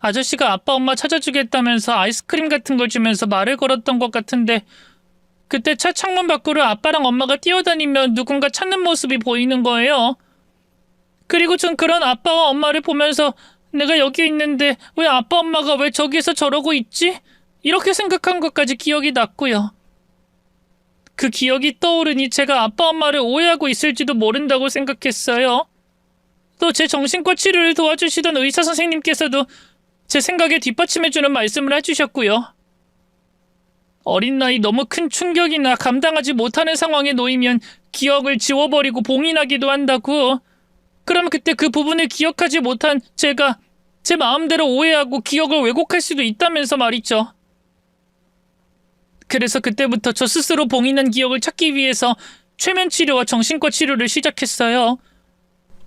[SPEAKER 1] 아저씨가 아빠 엄마 찾아주겠다면서 아이스크림 같은 걸 주면서 말을 걸었던 것 같은데 그때 차 창문 밖으로 아빠랑 엄마가 뛰어다니며 누군가 찾는 모습이 보이는 거예요. 그리고 전 그런 아빠와 엄마를 보면서 내가 여기 있는데 왜 아빠 엄마가 왜 저기서 저러고 있지? 이렇게 생각한 것까지 기억이 났고요. 그 기억이 떠오르니 제가 아빠 엄마를 오해하고 있을지도 모른다고 생각했어요. 또 제 정신과 치료를 도와주시던 의사 선생님께서도 제 생각에 뒷받침해주는 말씀을 해주셨고요. 어린 나이 너무 큰 충격이나 감당하지 못하는 상황에 놓이면 기억을 지워버리고 봉인하기도 한다고. 그럼 그때 그 부분을 기억하지 못한 제가 제 마음대로 오해하고 기억을 왜곡할 수도 있다면서 말이죠. 그래서 그때부터 저 스스로 봉인한 기억을 찾기 위해서 최면 치료와 정신과 치료를 시작했어요.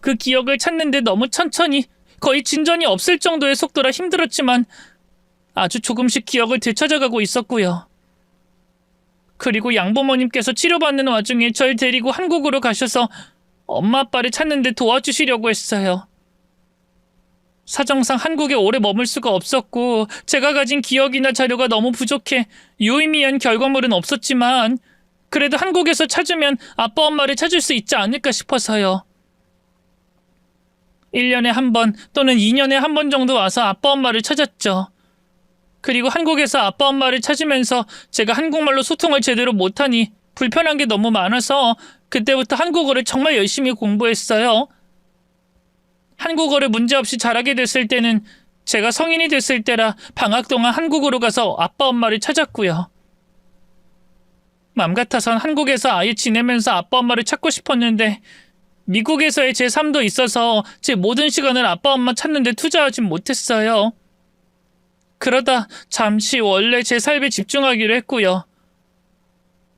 [SPEAKER 1] 그 기억을 찾는데 너무 천천히 거의 진전이 없을 정도의 속도라 힘들었지만 아주 조금씩 기억을 되찾아가고 있었고요. 그리고 양부모님께서 치료받는 와중에 절 데리고 한국으로 가셔서 엄마 아빠를 찾는데 도와주시려고 했어요. 사정상 한국에 오래 머물 수가 없었고 제가 가진 기억이나 자료가 너무 부족해 유의미한 결과물은 없었지만 그래도 한국에서 찾으면 아빠 엄마를 찾을 수 있지 않을까 싶어서요. 1년에 한 번 또는 2년에 한 번 정도 와서 아빠 엄마를 찾았죠. 그리고 한국에서 아빠 엄마를 찾으면서 제가 한국말로 소통을 제대로 못하니 불편한 게 너무 많아서 그때부터 한국어를 정말 열심히 공부했어요. 한국어를 문제없이 잘하게 됐을 때는 제가 성인이 됐을 때라 방학 동안 한국으로 가서 아빠 엄마를 찾았고요. 맘 같아선 한국에서 아예 지내면서 아빠 엄마를 찾고 싶었는데 미국에서의 제 삶도 있어서 제 모든 시간을 아빠 엄마 찾는 데 투자하진 못했어요. 그러다 잠시 원래 제 삶에 집중하기로 했고요.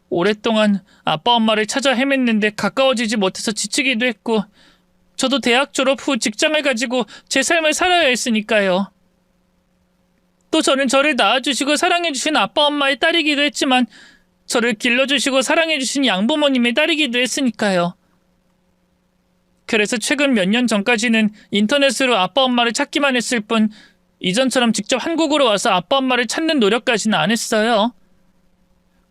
[SPEAKER 1] 오랫동안 아빠 엄마를 찾아 헤맸는데 가까워지지 못해서 지치기도 했고, 저도 대학 졸업 후 직장을 가지고 제 삶을 살아야 했으니까요. 또 저는 저를 낳아주시고 사랑해주신 아빠 엄마의 딸이기도 했지만, 저를 길러주시고 사랑해주신 양부모님의 딸이기도 했으니까요. 그래서 최근 몇 년 전까지는 인터넷으로 아빠 엄마를 찾기만 했을 뿐, 이전처럼 직접 한국으로 와서 아빠 엄마를 찾는 노력까지는 안 했어요.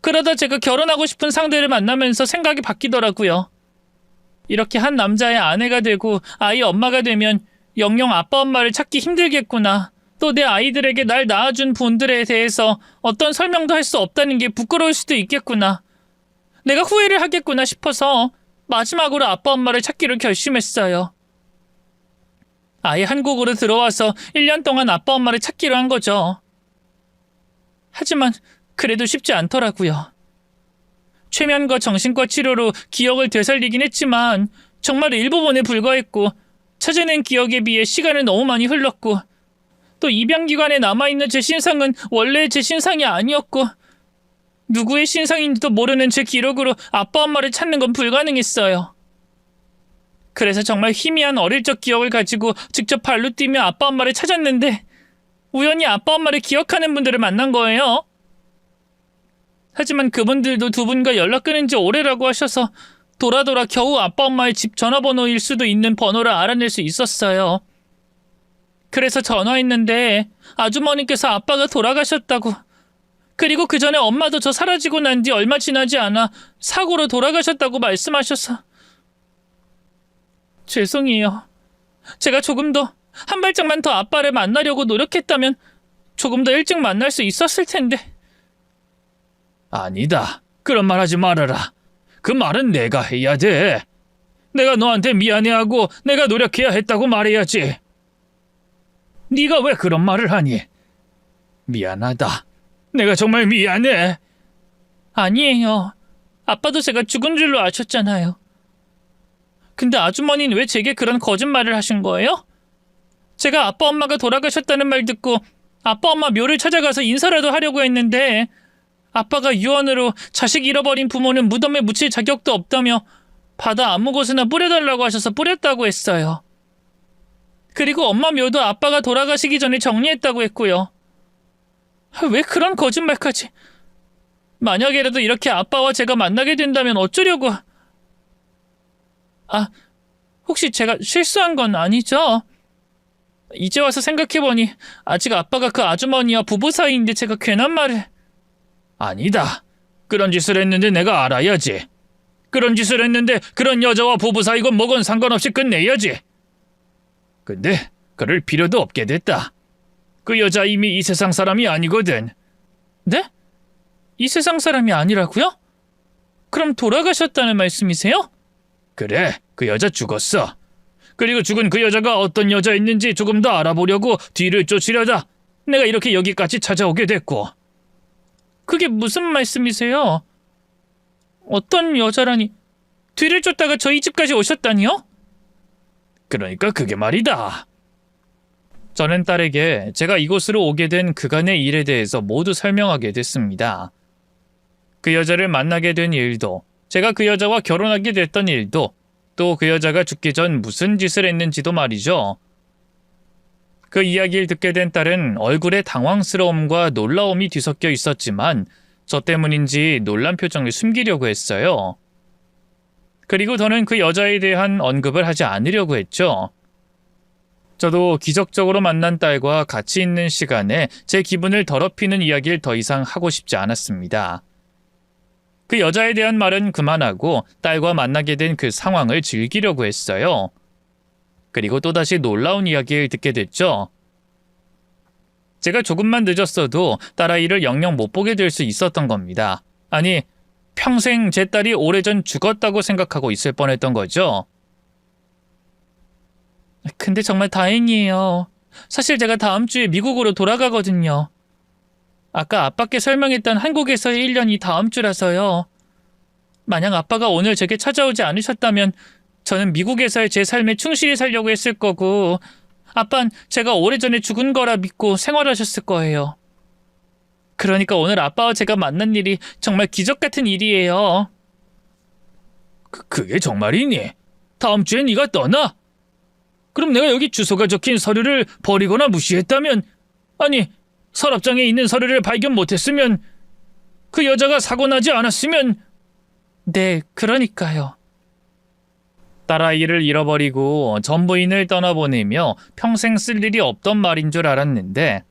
[SPEAKER 1] 그러다 제가 결혼하고 싶은 상대를 만나면서 생각이 바뀌더라고요. 이렇게 한 남자의 아내가 되고 아이 엄마가 되면 영영 아빠 엄마를 찾기 힘들겠구나. 또 내 아이들에게 날 낳아준 분들에 대해서 어떤 설명도 할 수 없다는 게 부끄러울 수도 있겠구나. 내가 후회를 하겠구나 싶어서 마지막으로 아빠 엄마를 찾기로 결심했어요. 아예 한국으로 들어와서 1년 동안 아빠 엄마를 찾기로 한 거죠. 하지만 그래도 쉽지 않더라고요. 최면과 정신과 치료로 기억을 되살리긴 했지만 정말 일부분에 불과했고, 찾아낸 기억에 비해 시간을 너무 많이 흘렀고, 또 입양기관에 남아있는 제 신상은 원래 제 신상이 아니었고, 누구의 신상인지도 모르는 제 기록으로 아빠 엄마를 찾는 건 불가능했어요. 그래서 정말 희미한 어릴 적 기억을 가지고 직접 발로 뛰며 아빠 엄마를 찾았는데, 우연히 아빠 엄마를 기억하는 분들을 만난 거예요. 하지만 그분들도 두 분과 연락 끊은 지 오래라고 하셔서 돌아 겨우 아빠 엄마의 집 전화번호일 수도 있는 번호를 알아낼 수 있었어요. 그래서 전화했는데 아주머니께서 아빠가 돌아가셨다고, 그리고 그 전에 엄마도 저 사라지고 난 뒤 얼마 지나지 않아 사고로 돌아가셨다고 말씀하셔서 죄송해요. 제가 조금 더 한 발짝만 더 아빠를 만나려고 노력했다면 조금 더 일찍 만날 수 있었을 텐데.
[SPEAKER 2] 아니다. 그런 말 하지 말아라. 그 말은 내가 해야 돼. 내가 너한테 미안해하고 내가 노력해야 했다고 말해야지. 네가 왜 그런 말을 하니? 미안하다. 내가 정말 미안해.
[SPEAKER 1] 아니에요. 아빠도 제가 죽은 줄로 아셨잖아요. 근데 아주머니는 왜 제게 그런 거짓말을 하신 거예요? 제가 아빠 엄마가 돌아가셨다는 말 듣고 아빠 엄마 묘를 찾아가서 인사라도 하려고 했는데, 아빠가 유언으로 자식 잃어버린 부모는 무덤에 묻힐 자격도 없다며 바다 아무 곳에나 뿌려달라고 하셔서 뿌렸다고 했어요. 그리고 엄마 묘도 아빠가 돌아가시기 전에 정리했다고 했고요. 왜 그런 거짓말까지? 만약에라도 이렇게 아빠와 제가 만나게 된다면 어쩌려고? 혹시 제가 실수한 건 아니죠? 이제 와서 생각해보니 아직 아빠가 그 아주머니와 부부 사이인데 제가 괜한 말을...
[SPEAKER 2] 아니다. 그런 짓을 했는데 내가 알아야지. 그런 짓을 했는데 그런 여자와 부부 사이건 뭐건 상관없이 끝내야지. 근데 그럴 필요도 없게 됐다. 그 여자 이미 이 세상 사람이 아니거든.
[SPEAKER 1] 네? 이 세상 사람이 아니라고요? 그럼 돌아가셨다는 말씀이세요?
[SPEAKER 2] 그래, 그 여자 죽었어. 그리고 죽은 그 여자가 어떤 여자였는지 조금 더 알아보려고 뒤를 쫓으려다 내가 이렇게 여기까지 찾아오게 됐고.
[SPEAKER 1] 그게 무슨 말씀이세요? 어떤 여자라니? 뒤를 쫓다가 저희 집까지 오셨다니요?
[SPEAKER 2] 그러니까 그게 말이다.
[SPEAKER 1] 저는 딸에게 제가 이곳으로 오게 된 그간의 일에 대해서 모두 설명하게 됐습니다. 그 여자를 만나게 된 일도, 제가 그 여자와 결혼하게 됐던 일도, 또 그 여자가 죽기 전 무슨 짓을 했는지도 말이죠. 그 이야기를 듣게 된 딸은 얼굴에 당황스러움과 놀라움이 뒤섞여 있었지만 저 때문인지 놀란 표정을 숨기려고 했어요. 그리고 저는 그 여자에 대한 언급을 하지 않으려고 했죠. 저도 기적적으로 만난 딸과 같이 있는 시간에 제 기분을 더럽히는 이야기를 더 이상 하고 싶지 않았습니다. 그 여자에 대한 말은 그만하고 딸과 만나게 된 그 상황을 즐기려고 했어요. 그리고 또다시 놀라운 이야기를 듣게 됐죠. 제가 조금만 늦었어도 딸아이를 영영 못 보게 될 수 있었던 겁니다. 아니, 평생 제 딸이 오래전 죽었다고 생각하고 있을 뻔했던 거죠. 근데 정말 다행이에요. 사실 제가 다음 주에 미국으로 돌아가거든요. 아까 아빠께 설명했던 한국에서의 1년이 다음 주라서요. 만약 아빠가 오늘 제게 찾아오지 않으셨다면 저는 미국에서의 제 삶에 충실히 살려고 했을 거고, 아빤 제가 오래전에 죽은 거라 믿고 생활하셨을 거예요. 그러니까 오늘 아빠와 제가 만난 일이 정말 기적 같은 일이에요.
[SPEAKER 2] 그게 정말이니? 다음 주에 네가 떠나? 그럼 내가 여기 주소가 적힌 서류를 버리거나 무시했다면, 아니, 서랍장에 있는 서류를 발견 못했으면, 그 여자가 사고 나지 않았으면.
[SPEAKER 1] 네, 그러니까요. 딸아이를 잃어버리고 전부인을 떠나보내며 평생 쓸 일이 없던 말인 줄 알았는데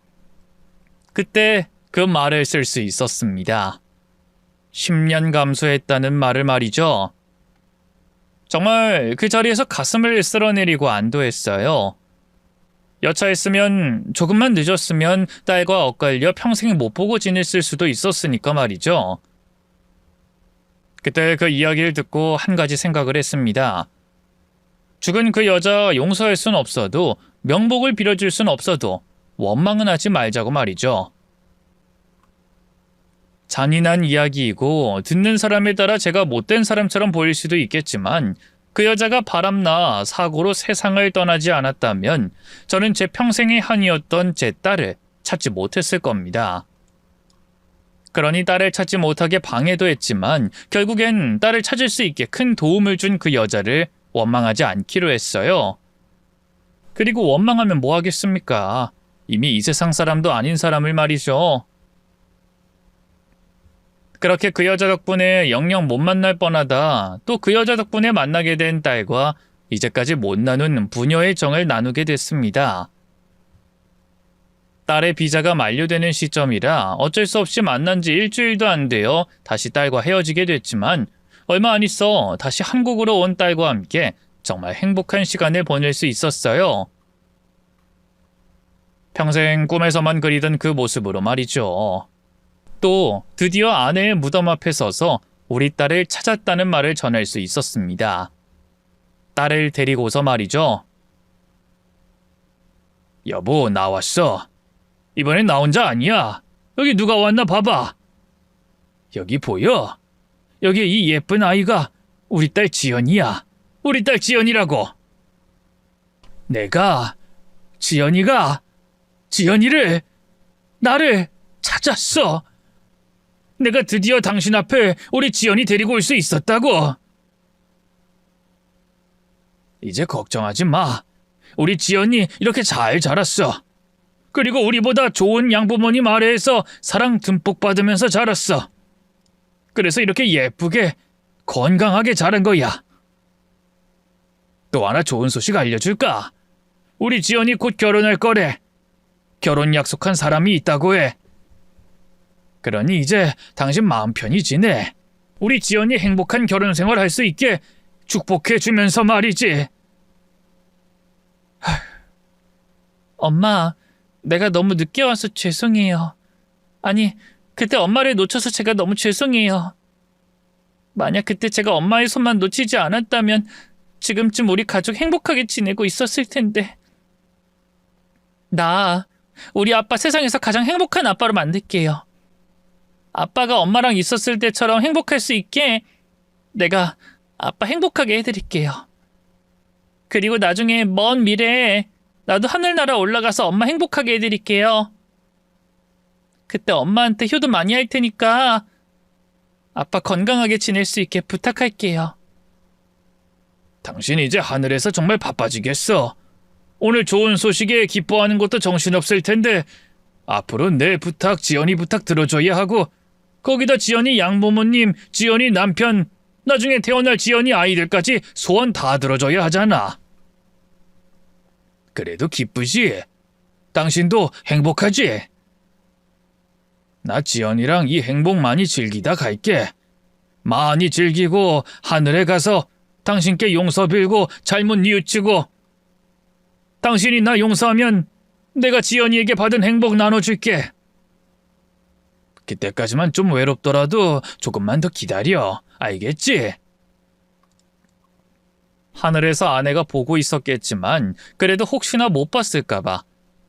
[SPEAKER 1] 그때 그 말을 쓸 수 있었습니다. 10년 감수했다는 말을 말이죠. 정말 그 자리에서 가슴을 쓸어내리고 안도했어요. 여차했으면 조금만 늦었으면 딸과 엇갈려 평생 못 보고 지냈을 수도 있었으니까 말이죠. 그때 그 이야기를 듣고 한 가지 생각을 했습니다. 죽은 그 여자 용서할 순 없어도 명복을 빌어줄 순 없어도 원망은 하지 말자고 말이죠. 잔인한 이야기이고 듣는 사람에 따라 제가 못된 사람처럼 보일 수도 있겠지만 그 여자가 바람나 사고로 세상을 떠나지 않았다면 저는 제 평생의 한이었던 제 딸을 찾지 못했을 겁니다. 그러니 딸을 찾지 못하게 방해도 했지만 결국엔 딸을 찾을 수 있게 큰 도움을 준 그 여자를 원망하지 않기로 했어요. 그리고 원망하면 뭐 하겠습니까? 이미 이 세상 사람도 아닌 사람을 말이죠. 그렇게 그 여자 덕분에 영영 못 만날 뻔하다 또 그 여자 덕분에 만나게 된 딸과 이제까지 못 나눈 부녀의 정을 나누게 됐습니다. 딸의 비자가 만료되는 시점이라 어쩔 수 없이 만난 지 일주일도 안 되어 다시 딸과 헤어지게 됐지만 얼마 안 있어 다시 한국으로 온 딸과 함께 정말 행복한 시간을 보낼 수 있었어요. 평생 꿈에서만 그리던 그 모습으로 말이죠. 또 드디어 아내의 무덤 앞에 서서 우리 딸을 찾았다는 말을 전할 수 있었습니다. 딸을 데리고서 말이죠.
[SPEAKER 2] 여보, 나 왔어. 이번엔 나 혼자 아니야. 여기 누가 왔나 봐봐. 여기 보여? 여기 이 예쁜 아이가 우리 딸 지연이야. 우리 딸 지연이라고. 내가 지연이를 나를 찾았어. 내가 드디어 당신 앞에 우리 지연이 데리고 올 수 있었다고. 이제 걱정하지 마. 우리 지연이 이렇게 잘 자랐어. 그리고 우리보다 좋은 양부모님 아래에서 사랑 듬뿍 받으면서 자랐어. 그래서 이렇게 예쁘게 건강하게 자란 거야. 또 하나 좋은 소식 알려줄까? 우리 지연이 곧 결혼할 거래. 결혼 약속한 사람이 있다고 해. 그러니 이제 당신 마음 편히 지내. 우리 지연이 행복한 결혼 생활 할 수 있게 축복해 주면서 말이지.
[SPEAKER 1] 엄마, 내가 너무 늦게 와서 죄송해요. 아니, 그때 엄마를 놓쳐서 제가 너무 죄송해요. 만약 그때 제가 엄마의 손만 놓치지 않았다면 지금쯤 우리 가족 행복하게 지내고 있었을 텐데. 나 우리 아빠 세상에서 가장 행복한 아빠로 만들게요. 아빠가 엄마랑 있었을 때처럼 행복할 수 있게 내가 아빠 행복하게 해드릴게요. 그리고 나중에 먼 미래에 나도 하늘나라 올라가서 엄마 행복하게 해드릴게요. 그때 엄마한테 효도 많이 할 테니까 아빠 건강하게 지낼 수 있게 부탁할게요.
[SPEAKER 2] 당신 이제 하늘에서 정말 바빠지겠어. 오늘 좋은 소식에 기뻐하는 것도 정신없을 텐데 앞으로 내 부탁, 지연이 부탁 들어줘야 하고 거기다 지연이 양부모님, 지연이 남편, 나중에 태어날 지연이 아이들까지 소원 다 들어줘야 하잖아. 그래도 기쁘지? 당신도 행복하지? 나 지연이랑 이 행복 많이 즐기다 갈게. 많이 즐기고 하늘에 가서 당신께 용서 빌고 잘못 뉘우치고 당신이 나 용서하면 내가 지연이에게 받은 행복 나눠줄게. 그때까지만 좀 외롭더라도 조금만 더 기다려. 알겠지?
[SPEAKER 1] 하늘에서 아내가 보고 있었겠지만 그래도 혹시나 못 봤을까봐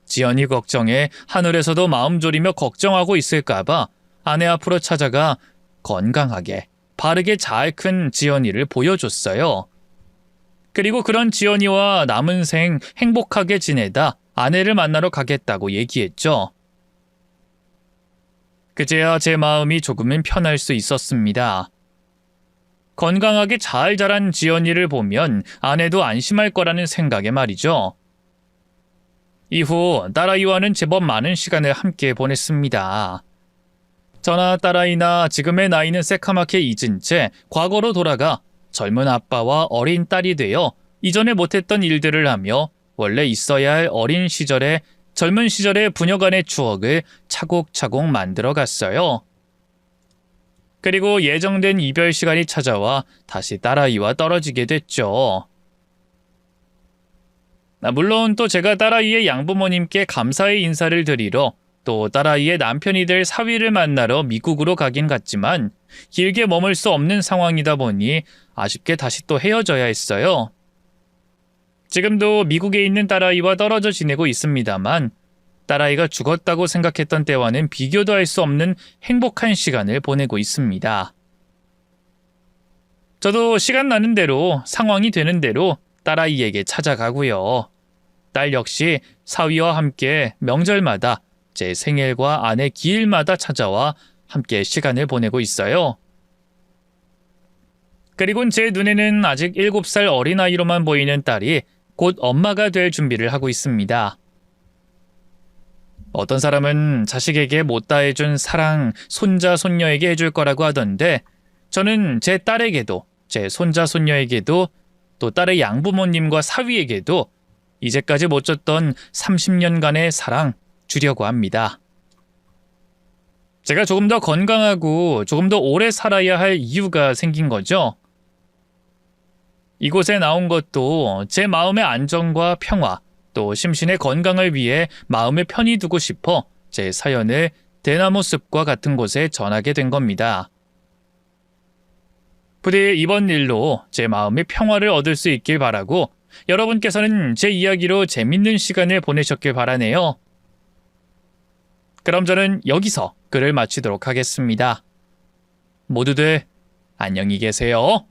[SPEAKER 1] 지연이 걱정해 하늘에서도 마음 졸이며 걱정하고 있을까봐 아내 앞으로 찾아가 건강하게 바르게 잘 큰 지연이를 보여줬어요. 그리고 그런 지연이와 남은 생 행복하게 지내다 아내를 만나러 가겠다고 얘기했죠. 그제야 제 마음이 조금은 편할 수 있었습니다. 건강하게 잘 자란 지연이를 보면 아내도 안심할 거라는 생각에 말이죠. 이후 딸아이와는 제법 많은 시간을 함께 보냈습니다. 저나 딸아이나 지금의 나이는 새카맣게 잊은 채 과거로 돌아가 젊은 아빠와 어린 딸이 되어 이전에 못했던 일들을 하며 원래 있어야 할 어린 시절의 젊은 시절의 부녀 간의 추억을 차곡차곡 만들어 갔어요. 그리고 예정된 이별 시간이 찾아와 다시 딸아이와 떨어지게 됐죠. 물론 또 제가 딸아이의 양부모님께 감사의 인사를 드리러 또 딸아이의 남편이 될 사위를 만나러 미국으로 가긴 갔지만 길게 머물 수 없는 상황이다 보니 아쉽게 다시 또 헤어져야 했어요. 지금도 미국에 있는 딸아이와 떨어져 지내고 있습니다만 딸아이가 죽었다고 생각했던 때와는 비교도 할 수 없는 행복한 시간을 보내고 있습니다. 저도 시간 나는 대로 상황이 되는 대로 딸아이에게 찾아가고요. 딸 역시 사위와 함께 명절마다 제 생일과 아내 기일마다 찾아와 함께 시간을 보내고 있어요. 그리고 제 눈에는 아직 7살 어린아이로만 보이는 딸이 곧 엄마가 될 준비를 하고 있습니다. 어떤 사람은 자식에게 못다 해준 사랑 손자 손녀에게 해줄 거라고 하던데 저는 제 딸에게도 제 손자 손녀에게도 또 딸의 양부모님과 사위에게도 이제까지 못 줬던 30년간의 사랑 주려고 합니다. 제가 조금 더 건강하고 조금 더 오래 살아야 할 이유가 생긴 거죠. 이곳에 나온 것도 제 마음의 안정과 평화, 또 심신의 건강을 위해 마음을 편히 두고 싶어 제 사연을 대나무 숲과 같은 곳에 전하게 된 겁니다. 부디 이번 일로 제 마음의 평화를 얻을 수 있길 바라고 여러분께서는 제 이야기로 재밌는 시간을 보내셨길 바라네요. 그럼 저는 여기서 글을 마치도록 하겠습니다. 모두들 안녕히 계세요.